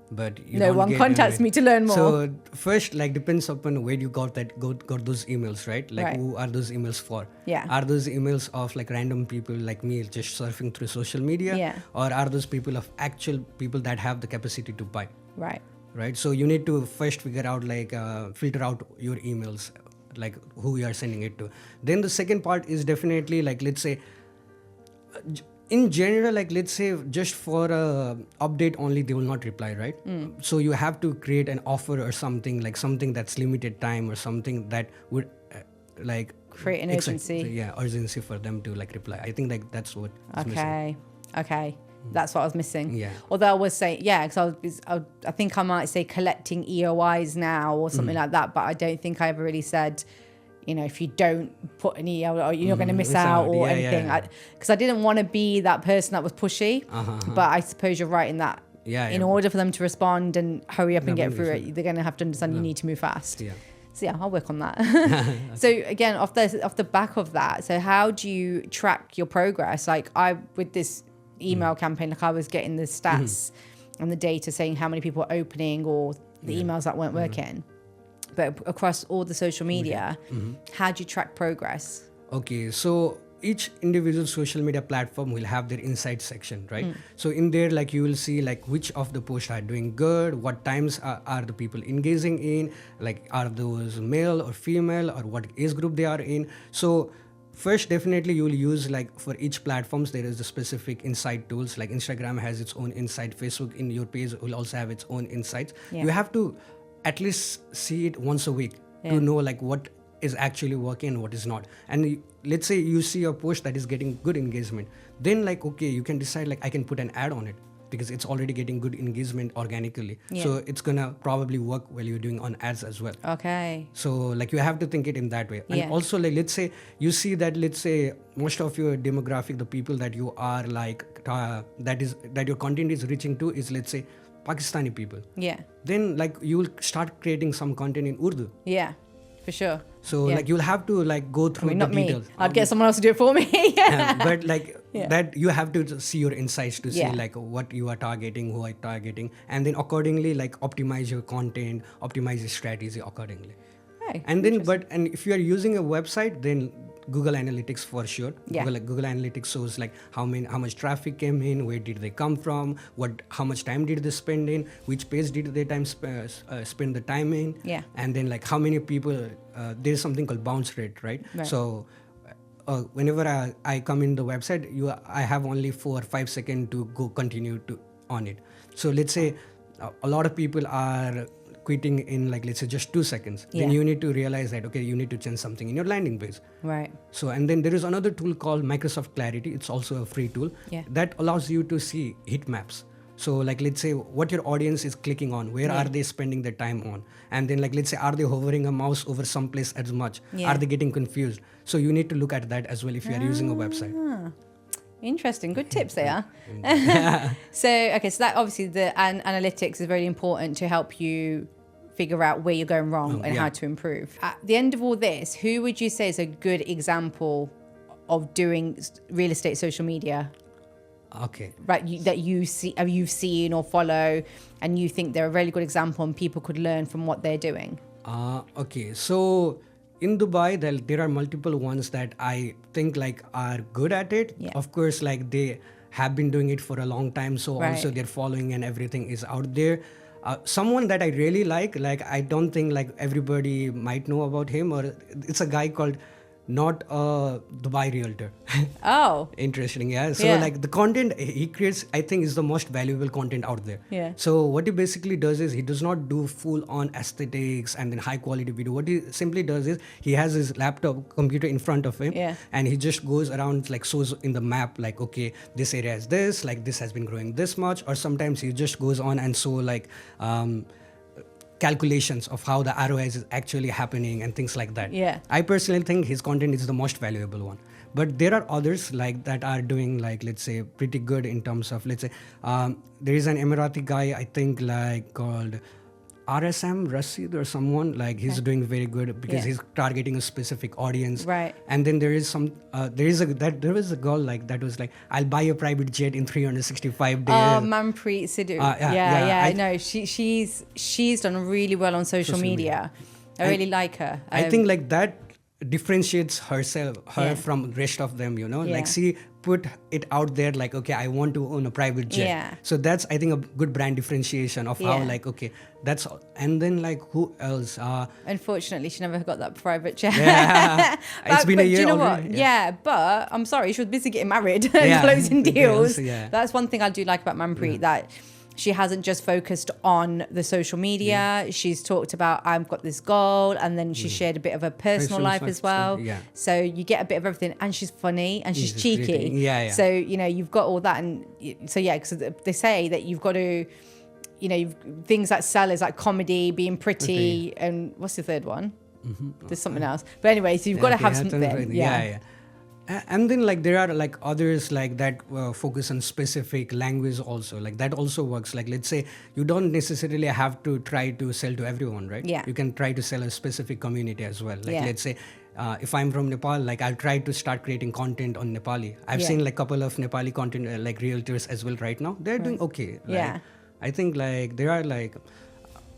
Speaker 2: But
Speaker 1: no one contacts me to learn more.
Speaker 2: So first, like depends upon where you got those emails, right? Like who are those emails for? Are those emails of like random people like me just surfing through social media? Or are those people of actual people that have the capacity to buy? Right. So you need to first figure out like filter out your emails, like who you are sending it to. Then the second part is definitely like, let's say in general, like let's say just for a update only, they will not reply, right? So you have to create an offer or something, like something that's limited time or something that would like
Speaker 1: create an urgency.
Speaker 2: Urgency for them to like reply. I think like that's what is missing.
Speaker 1: That's what I was missing. Although I was saying, because I think I might say collecting EOIs now or something like that, but I don't think I ever really said, you know, if you don't put an EO, or you're going to miss out or anything. Because I didn't want to be that person that was pushy. But I suppose you're right in that. In order for them to respond and hurry up and get through it, they're going to have to understand you need to move fast. So I'll work on that. So again, off the back of that, so how do you track your progress? Like with this email campaign, like I was getting the stats and the data saying how many people are opening or the emails that weren't working. But across all the social media, how do you track progress?
Speaker 2: Okay, so each individual social media platform will have their insights section, right? So in there, like you will see like which of the posts are doing good, what times are the people engaging in, like are those male or female, or what age group they are in. So first, definitely you will use, like for each platforms, there is the specific insight tools. Like Instagram has its own insight, Facebook in your page will also have its own insights. You have to at least see it once a week to know like what is actually working and what is not. And let's say you see a post that is getting good engagement, then like, okay, you can decide like I can put an ad on it because it's already getting good engagement organically. So it's gonna probably work while you're doing on ads as well.
Speaker 1: Okay.
Speaker 2: So like you have to think it in that way. And also like, let's say you see that, let's say most of your demographic, the people that you are like, that your content is reaching to is, let's say, Pakistani people. Then like you will start creating some content in Urdu.
Speaker 1: For sure.
Speaker 2: So like you'll have to like go through
Speaker 1: not
Speaker 2: the details.
Speaker 1: Me. I'd get someone else to do it for me.
Speaker 2: But like that you have to see your insights to see like what you are targeting, who are targeting, and then accordingly like optimize your content, optimize your strategy accordingly. And then and if you are using a website, then Google Analytics for sure. Google Analytics shows like how much traffic came in, where did they come from, how much time did they spend in, which page did they spend the time in, and then like how many people. There's something called bounce rate, right? So whenever I come in the website, I have only 4 or 5 seconds to go continue to on it. So let's say a lot of people are quitting in like, let's say, just 2 seconds. Then you need to realize that, okay, you need to change something in your landing page. So, and then there is another tool called Microsoft Clarity. It's also a free tool that allows you to see heat maps. So like, let's say what your audience is clicking on, where are they spending their time on? And then like, let's say, are they hovering a mouse over some place as much? Are they getting confused? So you need to look at that as well if you are using a website.
Speaker 1: Interesting. Good tips there. So that obviously the analytics is very important to help you figure out where you're going wrong and how to improve. At the end of all this, who would you say is a good example of doing real estate social media? Right, that you've seen or follow, and you think they're a really good example and people could learn from what they're doing?
Speaker 2: So in Dubai, there are multiple ones that I think like are good at it. Of course, like they have been doing it for a long time, so also their following and everything is out there. Someone that I really like I don't think like everybody might know about him, or it's a guy called Not a Dubai Realtor. Interesting. So like the content he creates, I think, is the most valuable content out there. So what he basically does is he does not do full on aesthetics and then high quality video. What he simply does is he has his laptop computer in front of him, and he just goes around like shows in the map like, okay, this area is this, like this has been growing this much, or sometimes he just goes on and show like calculations of how the ROI is actually happening and things like that. I personally think his content is the most valuable one. But there are others like that are doing like, let's say, pretty good in terms of, let's say, there is an Emirati guy, I think like called RSM Rashid or someone, like he's doing very good because he's targeting a specific audience. And then there is there was a girl like that was like, I'll buy a private jet in 365 days.
Speaker 1: Manpreet Sidhu. I know. She's done really well on social media. I really like her.
Speaker 2: I think like that differentiates her from rest of them, like she put it out there like, okay, I want to own a private jet. So that's, I think, a good brand differentiation of how like, okay, that's all. And then like who else?
Speaker 1: Unfortunately, she never got that private jet.
Speaker 2: It's been a year.
Speaker 1: Do you know
Speaker 2: already.
Speaker 1: what? But I'm sorry, she was busy getting married and closing deals. That's one thing I do like about Manpreet, that she hasn't just focused on the social media. She's talked about, I've got this goal, and then she shared a bit of her personal life as well. So you get a bit of everything, and she's funny and she's cheeky. So, you've got all that. And so, because they say that you've got to, things that sell is like comedy, being pretty, and what's the third one? There's something else. But anyway, so you've got to have something.
Speaker 2: And then like there are like others like that focus on specific language also, like that also works. Like let's say you don't necessarily have to try to sell to everyone, right? You can try to sell a specific community as well. Like let's say if I'm from Nepal, like I'll try to start creating content on Nepali. I've seen like a couple of Nepali content like realtors as well right now. They're doing okay. I think like there are like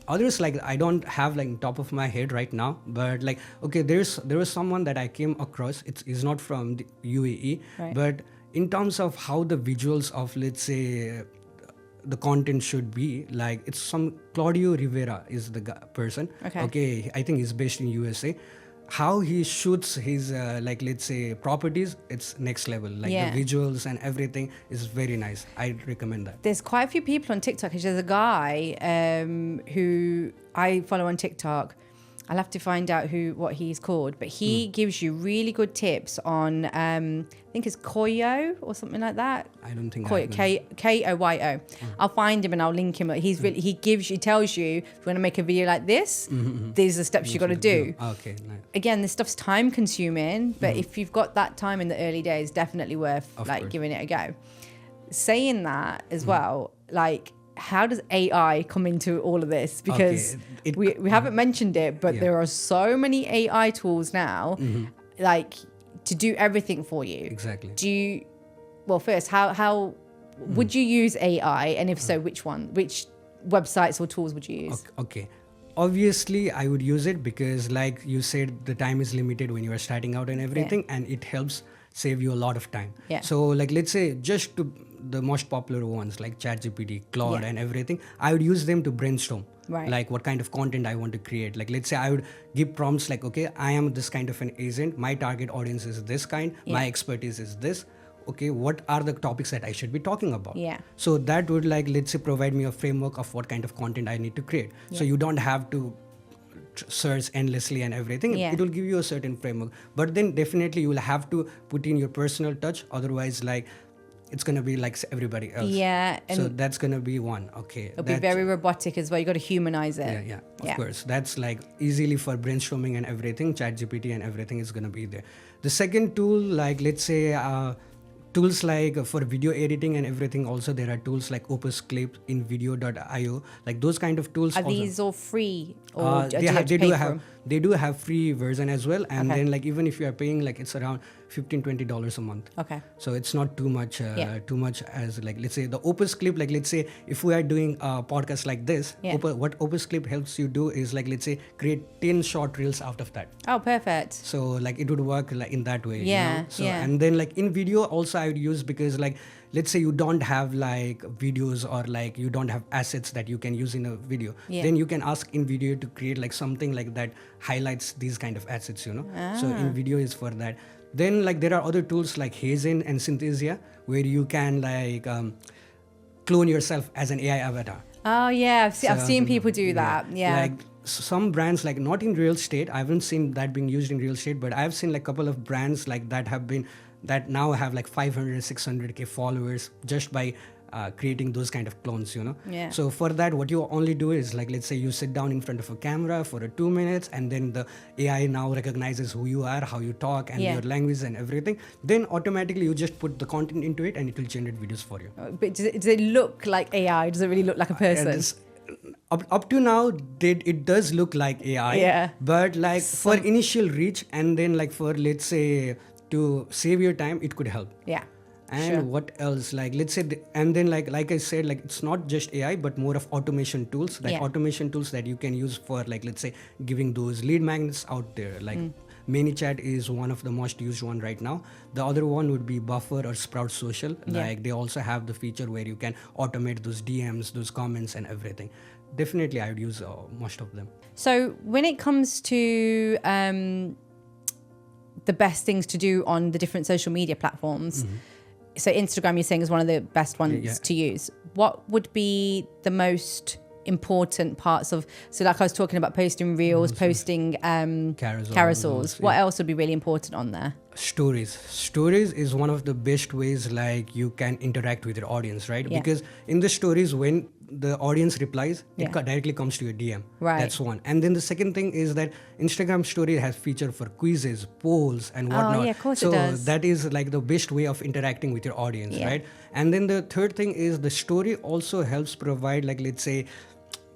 Speaker 2: others, like I don't have like top of my head right now, but like okay, there was someone that I came across. It's not from the UAE,
Speaker 1: Right.
Speaker 2: but in terms of how the visuals of, let's say, the content should be, like it's some Claudio Rivera is the person.
Speaker 1: Okay.
Speaker 2: I think he's based in USA. How he shoots his like, let's say, properties, it's next level. Like the visuals and everything is very nice. I recommend that.
Speaker 1: There's quite a few people on TikTok. There's a guy who I follow on TikTok. I'll have to find out what he's called, but he gives you really good tips on I think it's Koyo or something like that.
Speaker 2: I don't think
Speaker 1: Koyo, Koyo. I'll find him and I'll link him. He tells you, if you want to make a video like this, these are the steps you got to do.
Speaker 2: Okay, nice.
Speaker 1: Again, this stuff's time consuming, but if you've got that time in the early days, definitely worth
Speaker 2: Of
Speaker 1: like
Speaker 2: course.
Speaker 1: giving it a go. Saying that as well, like, how does AI come into all of this? Because we haven't mentioned it, but there are so many AI tools now, like, to do everything for you.
Speaker 2: Exactly.
Speaker 1: First, how would you use AI? And if so, which one? Which websites or tools would you use?
Speaker 2: Okay. Obviously, I would use it because, like you said, the time is limited when you are starting out and everything, and it helps save you a lot of time.
Speaker 1: Yeah.
Speaker 2: So, like, let's say just to the most popular ones like ChatGPT, Claude, and everything, I would use them to brainstorm.
Speaker 1: Right.
Speaker 2: Like what kind of content I want to create. Like, let's say I would give prompts like, okay, I am this kind of an agent. My target audience is this kind. My expertise is this. Okay, what are the topics that I should be talking about?
Speaker 1: Yeah.
Speaker 2: So that would, like, let's say, provide me a framework of what kind of content I need to create. So you don't have to search endlessly and everything. It will give you a certain framework. But then definitely you will have to put in your personal touch. Otherwise, like, it's going to be like everybody else.
Speaker 1: Yeah. And
Speaker 2: so that's going to be one. Okay.
Speaker 1: it'll be very robotic as well. You got to humanize it.
Speaker 2: Yeah, of course. That's like easily for brainstorming and everything. ChatGPT and everything is going to be there. The second tool, like, let's say, tools like for video editing and everything, also there are tools like Opus Clip, InVideo.io, like those kind of tools.
Speaker 1: Are
Speaker 2: also,
Speaker 1: these all free? Or
Speaker 2: they do have free version as well, and then, like, even if you are paying, like, it's around $15-20 a month.
Speaker 1: Okay.
Speaker 2: So it's not too much as, like, let's say the Opus Clip, like, let's say if we are doing a podcast like this, what Opus Clip helps you do is, like, let's say, create 10 short reels out of that.
Speaker 1: Oh, perfect.
Speaker 2: So, like, it would work like in that way.
Speaker 1: Yeah,
Speaker 2: you know? So,
Speaker 1: yeah.
Speaker 2: and then, like, in video also I would use, because, like, let's say you don't have like videos or like you don't have assets that you can use in a video, then you can ask in video to create like something like that highlights these kind of assets, you know. So in video is for that. Then, like, there are other tools like Hazen and Synthesia where you can like clone yourself as an AI avatar.
Speaker 1: Oh yeah, I've seen people do that. Yeah.
Speaker 2: Like some brands, like, not in real estate, I haven't seen that being used in real estate, but I've seen like a couple of brands like that now have like 500-600k followers just by creating those kind of clones, you know.
Speaker 1: Yeah.
Speaker 2: So for that, what you only do is, like, let's say you sit down in front of a camera for 2 minutes, and then the AI now recognizes who you are, how you talk, and your language and everything. Then automatically you just put the content into it and it will generate videos for you.
Speaker 1: But does it look like AI? Does it really look like a person?
Speaker 2: Up to now, it does look like AI.
Speaker 1: Yeah.
Speaker 2: But like for initial reach, and then like for, let's say, to save your time, it could help.
Speaker 1: Yeah.
Speaker 2: And what else? Like, let's say, and then like I said, like, it's not just AI, but more of automation tools, like automation tools that you can use for, like, let's say, giving those lead magnets out there. Like ManyChat is one of the most used one right now. The other one would be Buffer or Sprout Social. Like, they also have the feature where you can automate those DMs, those comments and everything. Definitely, I would use most of them.
Speaker 1: So when it comes to the best things to do on the different social media platforms, so Instagram, you're saying, is one of the best ones to use. What would be the most important parts of, so like I was talking about posting reels, posting carousels. What else would be really important on there? Stories
Speaker 2: is one of the best ways, like, you can interact with your audience, right? Because in the stories, when the audience replies, it directly comes to your DM.
Speaker 1: Right.
Speaker 2: That's one. And then the second thing is that Instagram story has feature for quizzes, polls and whatnot.
Speaker 1: Oh yeah, of course
Speaker 2: so
Speaker 1: it does.
Speaker 2: that is like the best way of interacting with your audience, right? And then the third thing is the story also helps provide, like, let's say,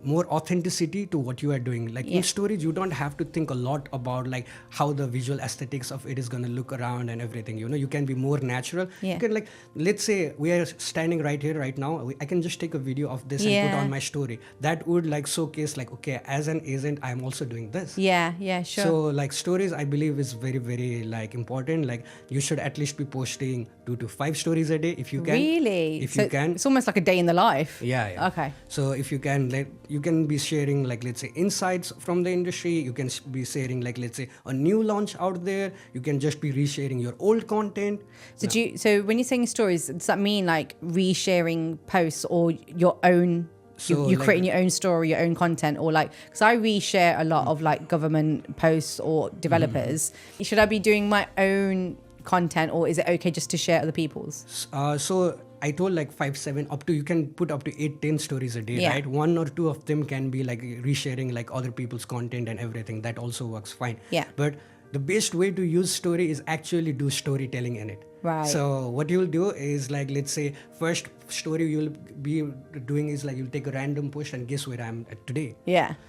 Speaker 2: more authenticity to what you are doing. Like in stories, you don't have to think a lot about like how the visual aesthetics of it is going to look around and everything. You know, you can be more natural. You can like, let's say we are standing right here right now. I can just take a video of this and put on my story. That would like showcase like, okay, as an agent, I'm also doing this.
Speaker 1: Yeah, sure.
Speaker 2: So like stories, I believe is very, very like important. Like you should at least be posting 2 to 5 stories a day if you can.
Speaker 1: Really?
Speaker 2: If
Speaker 1: so
Speaker 2: you can.
Speaker 1: It's almost like a day in the life.
Speaker 2: Yeah.
Speaker 1: Okay.
Speaker 2: So if you can, like, you can be sharing like, let's say, insights from the industry. You can be sharing like, let's say, a new launch out there. You can just be resharing your old content.
Speaker 1: So so when you're saying stories, does that mean like resharing posts or your own? So you're creating your own story, your own content, or like, because I reshare a lot of like government posts or developers. Should I be doing my own content, or is it okay just to share other people's?
Speaker 2: So I told like 5, 7 up to, you can put up to 8, 10 stories a day, right? 1 or 2 of them can be like resharing like other people's content and everything. That also works fine. But the best way to use story is actually do storytelling in it.
Speaker 1: Right.
Speaker 2: So what you'll do is like, let's say first story you'll be doing is like, you'll take a random post and guess where I'm at today.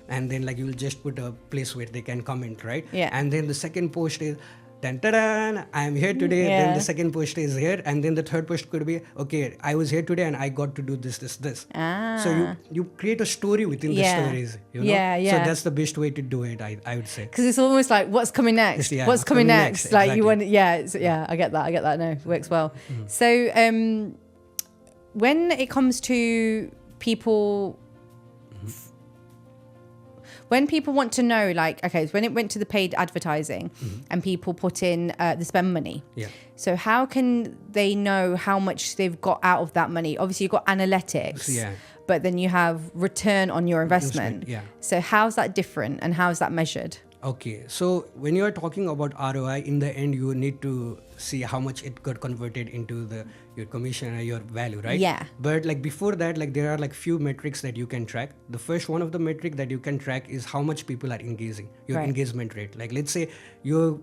Speaker 2: And then like, you'll just put a place where they can comment, right? And then the second post is, dun, I'm here today. Then the second post is here, and then the third post could be, okay, I was here today and I got to do this. So you create a story within the stories. You know? So that's the best way to do it, I would say.
Speaker 1: Because it's almost like, what's coming next? What's coming next? Like you want, I get that. No, it works well. So when it comes to people. When people want to know, like, okay, so when it went to the paid advertising and people put in the spend money. So how can they know how much they've got out of that money? Obviously, you've got analytics, but then you have return on your investment. So how's that different and how's that measured?
Speaker 2: Okay, so when you are talking about ROI, in the end, you need to see how much it got converted into your commission or your value, right? But like before that, like there are like few metrics that you can track. The first one of the metric that you can track is how much people are engaging, your engagement rate. Like let's say your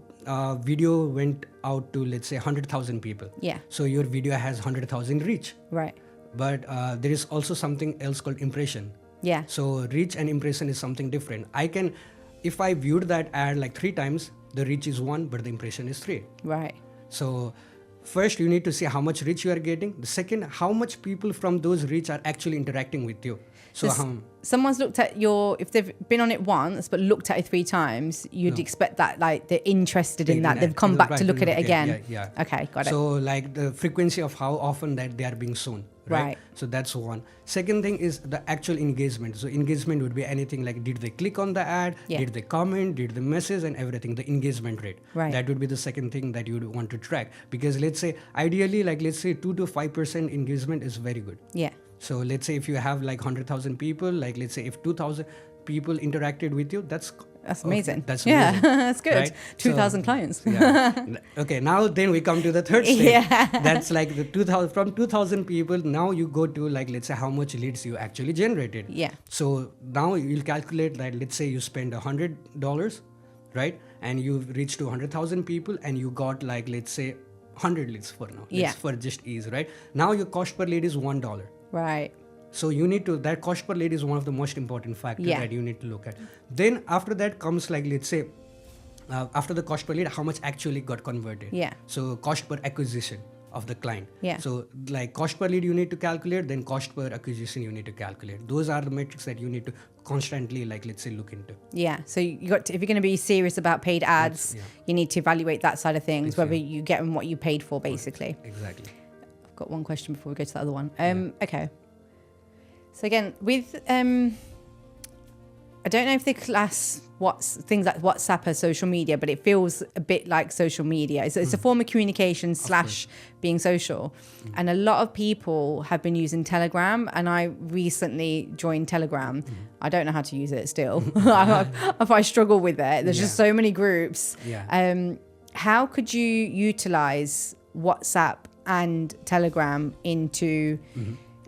Speaker 2: video went out to, let's say 100,000 people. So your video has 100,000 reach. But there is also something else called impression. So reach and impression is something different. If I viewed that ad like 3 times, the reach is 1, but the impression is 3. So first you need to see how much reach you are getting. The second, how much people from those reach are actually interacting with you. So
Speaker 1: someone's looked at if they've been on it once but looked at it 3 times, you'd expect that like they're interested in that. They've come back to look at it again. Okay, got it.
Speaker 2: So like the frequency of how often that they are being shown. Right. So that's one. Second thing is the actual engagement. So engagement would be anything like, did they click on the ad? Did they comment? Did they message and everything? The engagement rate. That would be the second thing that you would want to track. Because let's say ideally, like let's say 2 to 5% engagement is very good. So let's say if you have like 100,000 people, like let's say if 2,000 people interacted with you, that's
Speaker 1: amazing.
Speaker 2: That's amazing.
Speaker 1: That's good. Right? 2,000 clients.
Speaker 2: Okay, now then we come to the third stage. That's like the 2,000 from 2,000 people. Now you go to like, let's say how much leads you actually generated. So now you'll calculate that. Let's say you spend $100, right? And you reach to 100,000 people and you got like, let's say 100 leads for now. For just ease, right? Now your cost per lead is $1.
Speaker 1: Right.
Speaker 2: So you need to, that cost per lead is one of the most important factors that you need to look at. Then after that comes like, let's say, after the cost per lead, how much actually got converted. So cost per acquisition of the client. So like cost per lead you need to calculate, then cost per acquisition you need to calculate. Those are the metrics that you need to constantly like, let's say, look into. So you got to, if you're going to be serious about paid ads, you need to evaluate that side of things, whether you get what you paid for, basically. Exactly.
Speaker 1: I've got one question before we go to the other one. Okay. So again, with I don't know if they class things like WhatsApp as social media, but it feels a bit like social media. It's a form of communication / being social. And a lot of people have been using Telegram, and I recently joined Telegram. I don't know how to use it still. I struggle with it. There's just so many groups. How could you utilize WhatsApp and Telegram into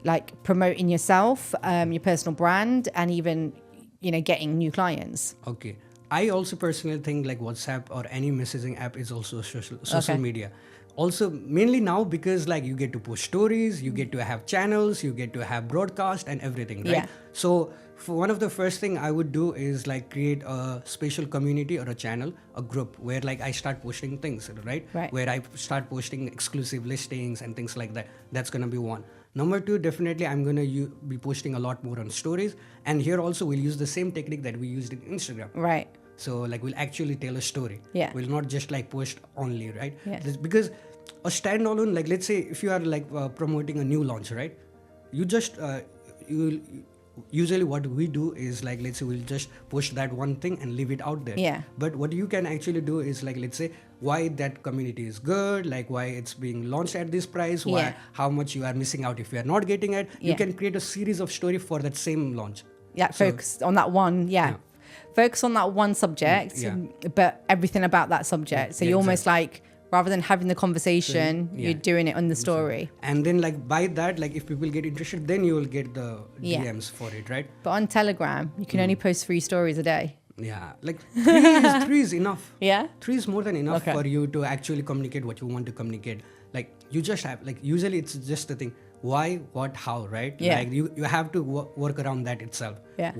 Speaker 1: like promoting yourself, your personal brand, and even, getting new clients?
Speaker 2: Okay. I also personally think like WhatsApp or any messaging app is also a social media. Also, mainly now because like you get to post stories, you get to have channels, you get to have broadcast and everything, right?
Speaker 1: Yeah.
Speaker 2: So for one of the first thing I would do is like create a special community or a channel, a group where like I start posting things, right? Where I start posting exclusive listings and things like that. That's gonna be one. Number two, definitely I'm gonna be posting a lot more on stories, and here also we'll use the same technique that we used in Instagram.
Speaker 1: Right.
Speaker 2: So like we'll actually tell a story.
Speaker 1: Yeah.
Speaker 2: We'll not just like post only, right?
Speaker 1: Yeah.
Speaker 2: Because a standalone, like let's say if you are like promoting a new launch, right? You just usually what we do is like let's say we'll just push that one thing and leave it out there.
Speaker 1: Yeah.
Speaker 2: But what you can actually do is like let's say why that community is good, like why it's being launched at this price, why how much you are missing out if you are not getting it. You can create a series of story for that same launch.
Speaker 1: Yeah, focus on that one. Yeah. Focus on that one subject, but everything about that subject. So you're almost like, rather than having the conversation, you're doing it on the story.
Speaker 2: And then like by that, like if people get interested, then you will get the DMs for it, right?
Speaker 1: But on Telegram, you can only post 3 stories a day.
Speaker 2: Yeah, like three is enough.
Speaker 1: Yeah?
Speaker 2: 3 is more than enough for you to actually communicate what you want to communicate. Like you just have, like usually it's just the thing, why, what, how, right?
Speaker 1: Yeah.
Speaker 2: Like you have to work around that itself.
Speaker 1: Yeah.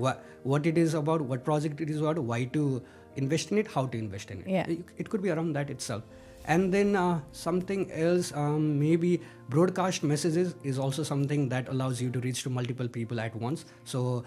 Speaker 2: What it is about, what project it is about, why to invest in it, how to invest in it.
Speaker 1: Yeah.
Speaker 2: It could be around that itself. And then something else, maybe broadcast messages is also something that allows you to reach to multiple people at once. So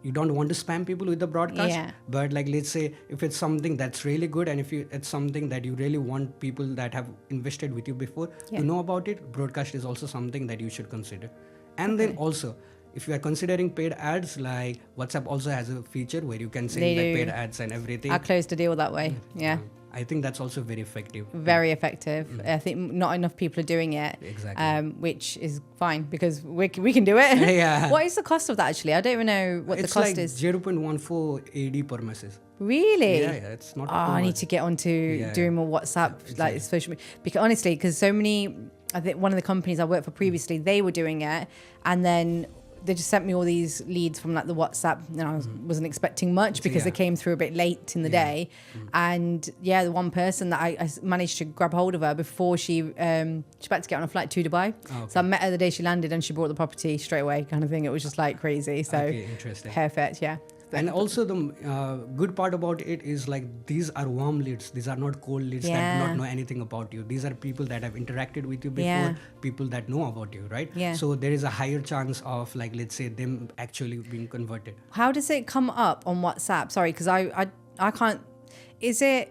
Speaker 2: you don't want to spam people with the broadcast, but like let's say if it's something that's really good and if it's something that you really want people that have invested with you before to know about it, broadcast is also something that you should consider. And then also, if you are considering paid ads, like WhatsApp also has a feature where you can send like paid ads and everything.
Speaker 1: I closed the deal that way. Yeah.
Speaker 2: I think that's also very effective.
Speaker 1: Very effective. I think not enough people are doing it.
Speaker 2: Exactly.
Speaker 1: Which is fine because we can do it.
Speaker 2: Yeah.
Speaker 1: What is the cost of that actually? I don't even know what the cost is.
Speaker 2: It's like 0.14 AD per message.
Speaker 1: Really?
Speaker 2: Yeah, it's not.
Speaker 1: I need to get onto doing more WhatsApp, like social media. Because honestly, because so many, I think one of the companies I worked for previously, they were doing it, and then they just sent me all these leads from like the WhatsApp, and I wasn't expecting much because they came through a bit late in the day. And the one person that I managed to grab hold of her before she's about to get on a flight to Dubai. So I met her the day she landed and she bought the property straight away, kind of thing. It was just like crazy. So
Speaker 2: interesting.
Speaker 1: Perfect, yeah.
Speaker 2: And also the good part about it is like these are warm leads. These are not cold leads that do not know anything about you. These are people that have interacted with you before, people that know about you, right?
Speaker 1: Yeah.
Speaker 2: So there is a higher chance of like, let's say them actually being converted.
Speaker 1: How does it come up on WhatsApp? Sorry, because I can't, does it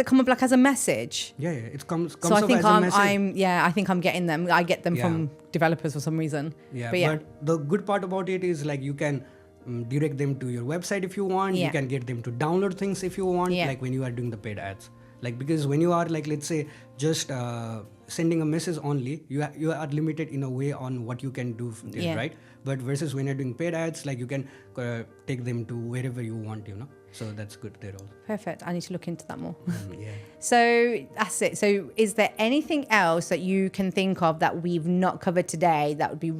Speaker 1: come up like as a message?
Speaker 2: Yeah, it comes
Speaker 1: so I
Speaker 2: up
Speaker 1: think
Speaker 2: as a message.
Speaker 1: I think I'm getting them. I get them from developers for some reason.
Speaker 2: Yeah, but the good part about it is like you can direct them to your website if you want. You can get them to download things if you want, like when you are doing the paid ads. Like because when you are like, let's say just sending a message only, you are limited in a way on what you can do there, right? But versus when you're doing paid ads, like you can take them to wherever you want, So that's good there also.
Speaker 1: Perfect. I need to look into that more.
Speaker 2: Yeah.
Speaker 1: So that's it. So is there anything else that you can think of that we've not covered today that would be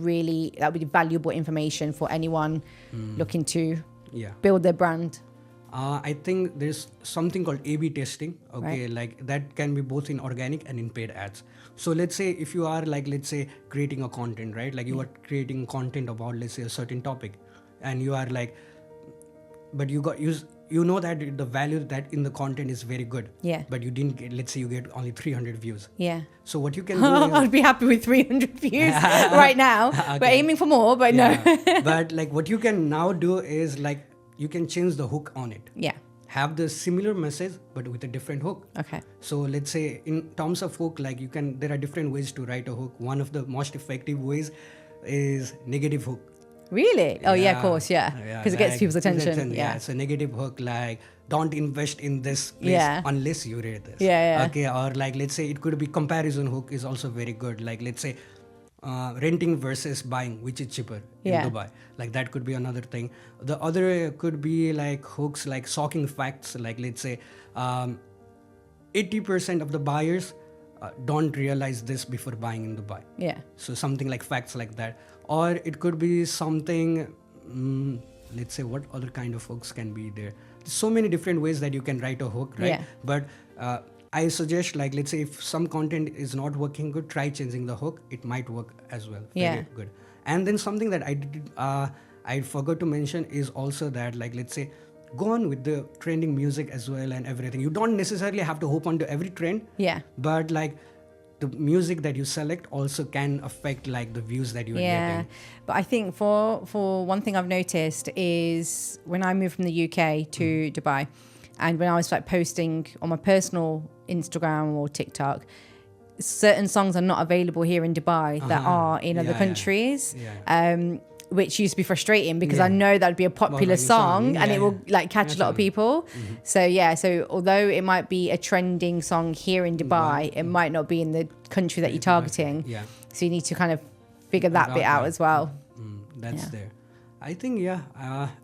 Speaker 1: valuable information for anyone looking to build their brand?
Speaker 2: I think there's something called A/B testing. Okay, like that can be both in organic and in paid ads. So let's say if you are like, let's say creating a content, right? Like you are creating content about, let's say, a certain topic, and you are like, but you know that the value that in the content is very good. Yeah. But you didn't get, let's say you get only 300 views. Yeah. So what you can do
Speaker 1: I'd be happy with 300 views right now. Okay. We're aiming for more, but no.
Speaker 2: But like what you can now do is like, you can change the hook on it. Yeah. Have the similar message, but with a different hook. Okay. So let's say in terms of hook, like there are different ways to write a hook. One of the most effective ways is negative hook.
Speaker 1: Really? Oh yeah, of course, yeah. Because it gets people's attention.
Speaker 2: Yeah. So negative hook, like don't invest in this place unless you read this. Yeah. Okay. Or like let's say it could be comparison hook is also very good. Like let's say renting versus buying, which is cheaper in Dubai. Like that could be another thing. The other could be like hooks, like shocking facts. Like let's say 80% of the buyers don't realize this before buying in Dubai. Yeah. So something like facts like that. Or it could be something, let's say what other kind of hooks can be there. so many different ways that you can write a hook, right?
Speaker 1: Yeah.
Speaker 2: But I suggest, like, let's say if some content is not working good, try changing the hook. It might work as well. Very good. And then something that I did, I forgot to mention is also that, like, let's say, go on with the trending music as well and everything. You don't necessarily have to hop onto every trend.
Speaker 1: Yeah.
Speaker 2: But like the music that you select also can affect like the views that you are getting.
Speaker 1: But I think for one thing I've noticed is when I moved from the UK to Dubai, and when I was like posting on my personal Instagram or TikTok, certain songs are not available here in Dubai that are in other countries. Which used to be frustrating because I know that'd be a popular song and it will like catch a lot of people. So although it might be a trending song here in Dubai, it might not be in the country that you're targeting. So you need to kind of figure that bit out as well.
Speaker 2: That's there. I think,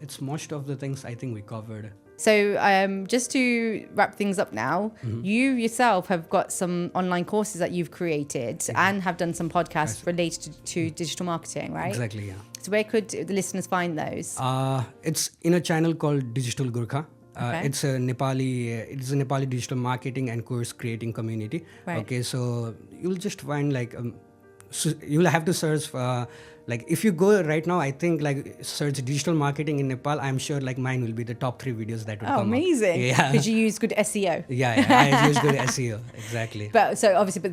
Speaker 2: it's most of the things I think we covered.
Speaker 1: So just to wrap things up now, you yourself have got some online courses that you've created and have done some podcasts related to digital marketing, right?
Speaker 2: Exactly, yeah.
Speaker 1: So where could the listeners find those?
Speaker 2: It's in a channel called Digital Gurkha. It's a Nepali digital marketing and course creating community.
Speaker 1: Right.
Speaker 2: Okay, so you'll just find like you'll have to search for like if you go right now, I think like search digital marketing in Nepal, I'm sure like mine will be the top 3 videos that will come
Speaker 1: amazing.
Speaker 2: up. Yeah.
Speaker 1: Because you use good SEO.
Speaker 2: I use good SEO. Exactly.
Speaker 1: But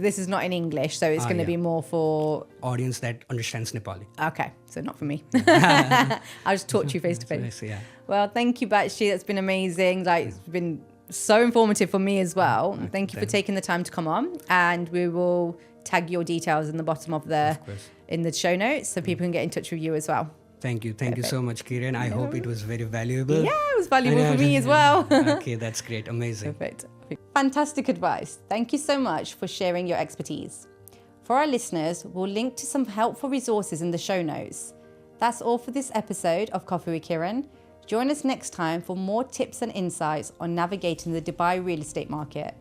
Speaker 1: this is not in English, so it's going to be more for
Speaker 2: audience that understands Nepali.
Speaker 1: Okay, so not for me. I'll just talk to you face to face.
Speaker 2: Yeah.
Speaker 1: Well, thank you, Bakshi. That's been amazing. Like, it's been so informative for me as well. Thank you for taking the time to come on, and we will tag your details in the bottom of in the show notes so people can get in touch with you as well.
Speaker 2: Thank you so much, Kirren. I hope it was very valuable.
Speaker 1: Yeah, it was valuable for me as well.
Speaker 2: Okay, that's great. Amazing.
Speaker 1: Perfect. Fantastic advice. Thank you so much for sharing your expertise. For our listeners, we'll link to some helpful resources in the show notes. That's all for this episode of Koffee with Kirren. Join us next time for more tips and insights on navigating the Dubai real estate market.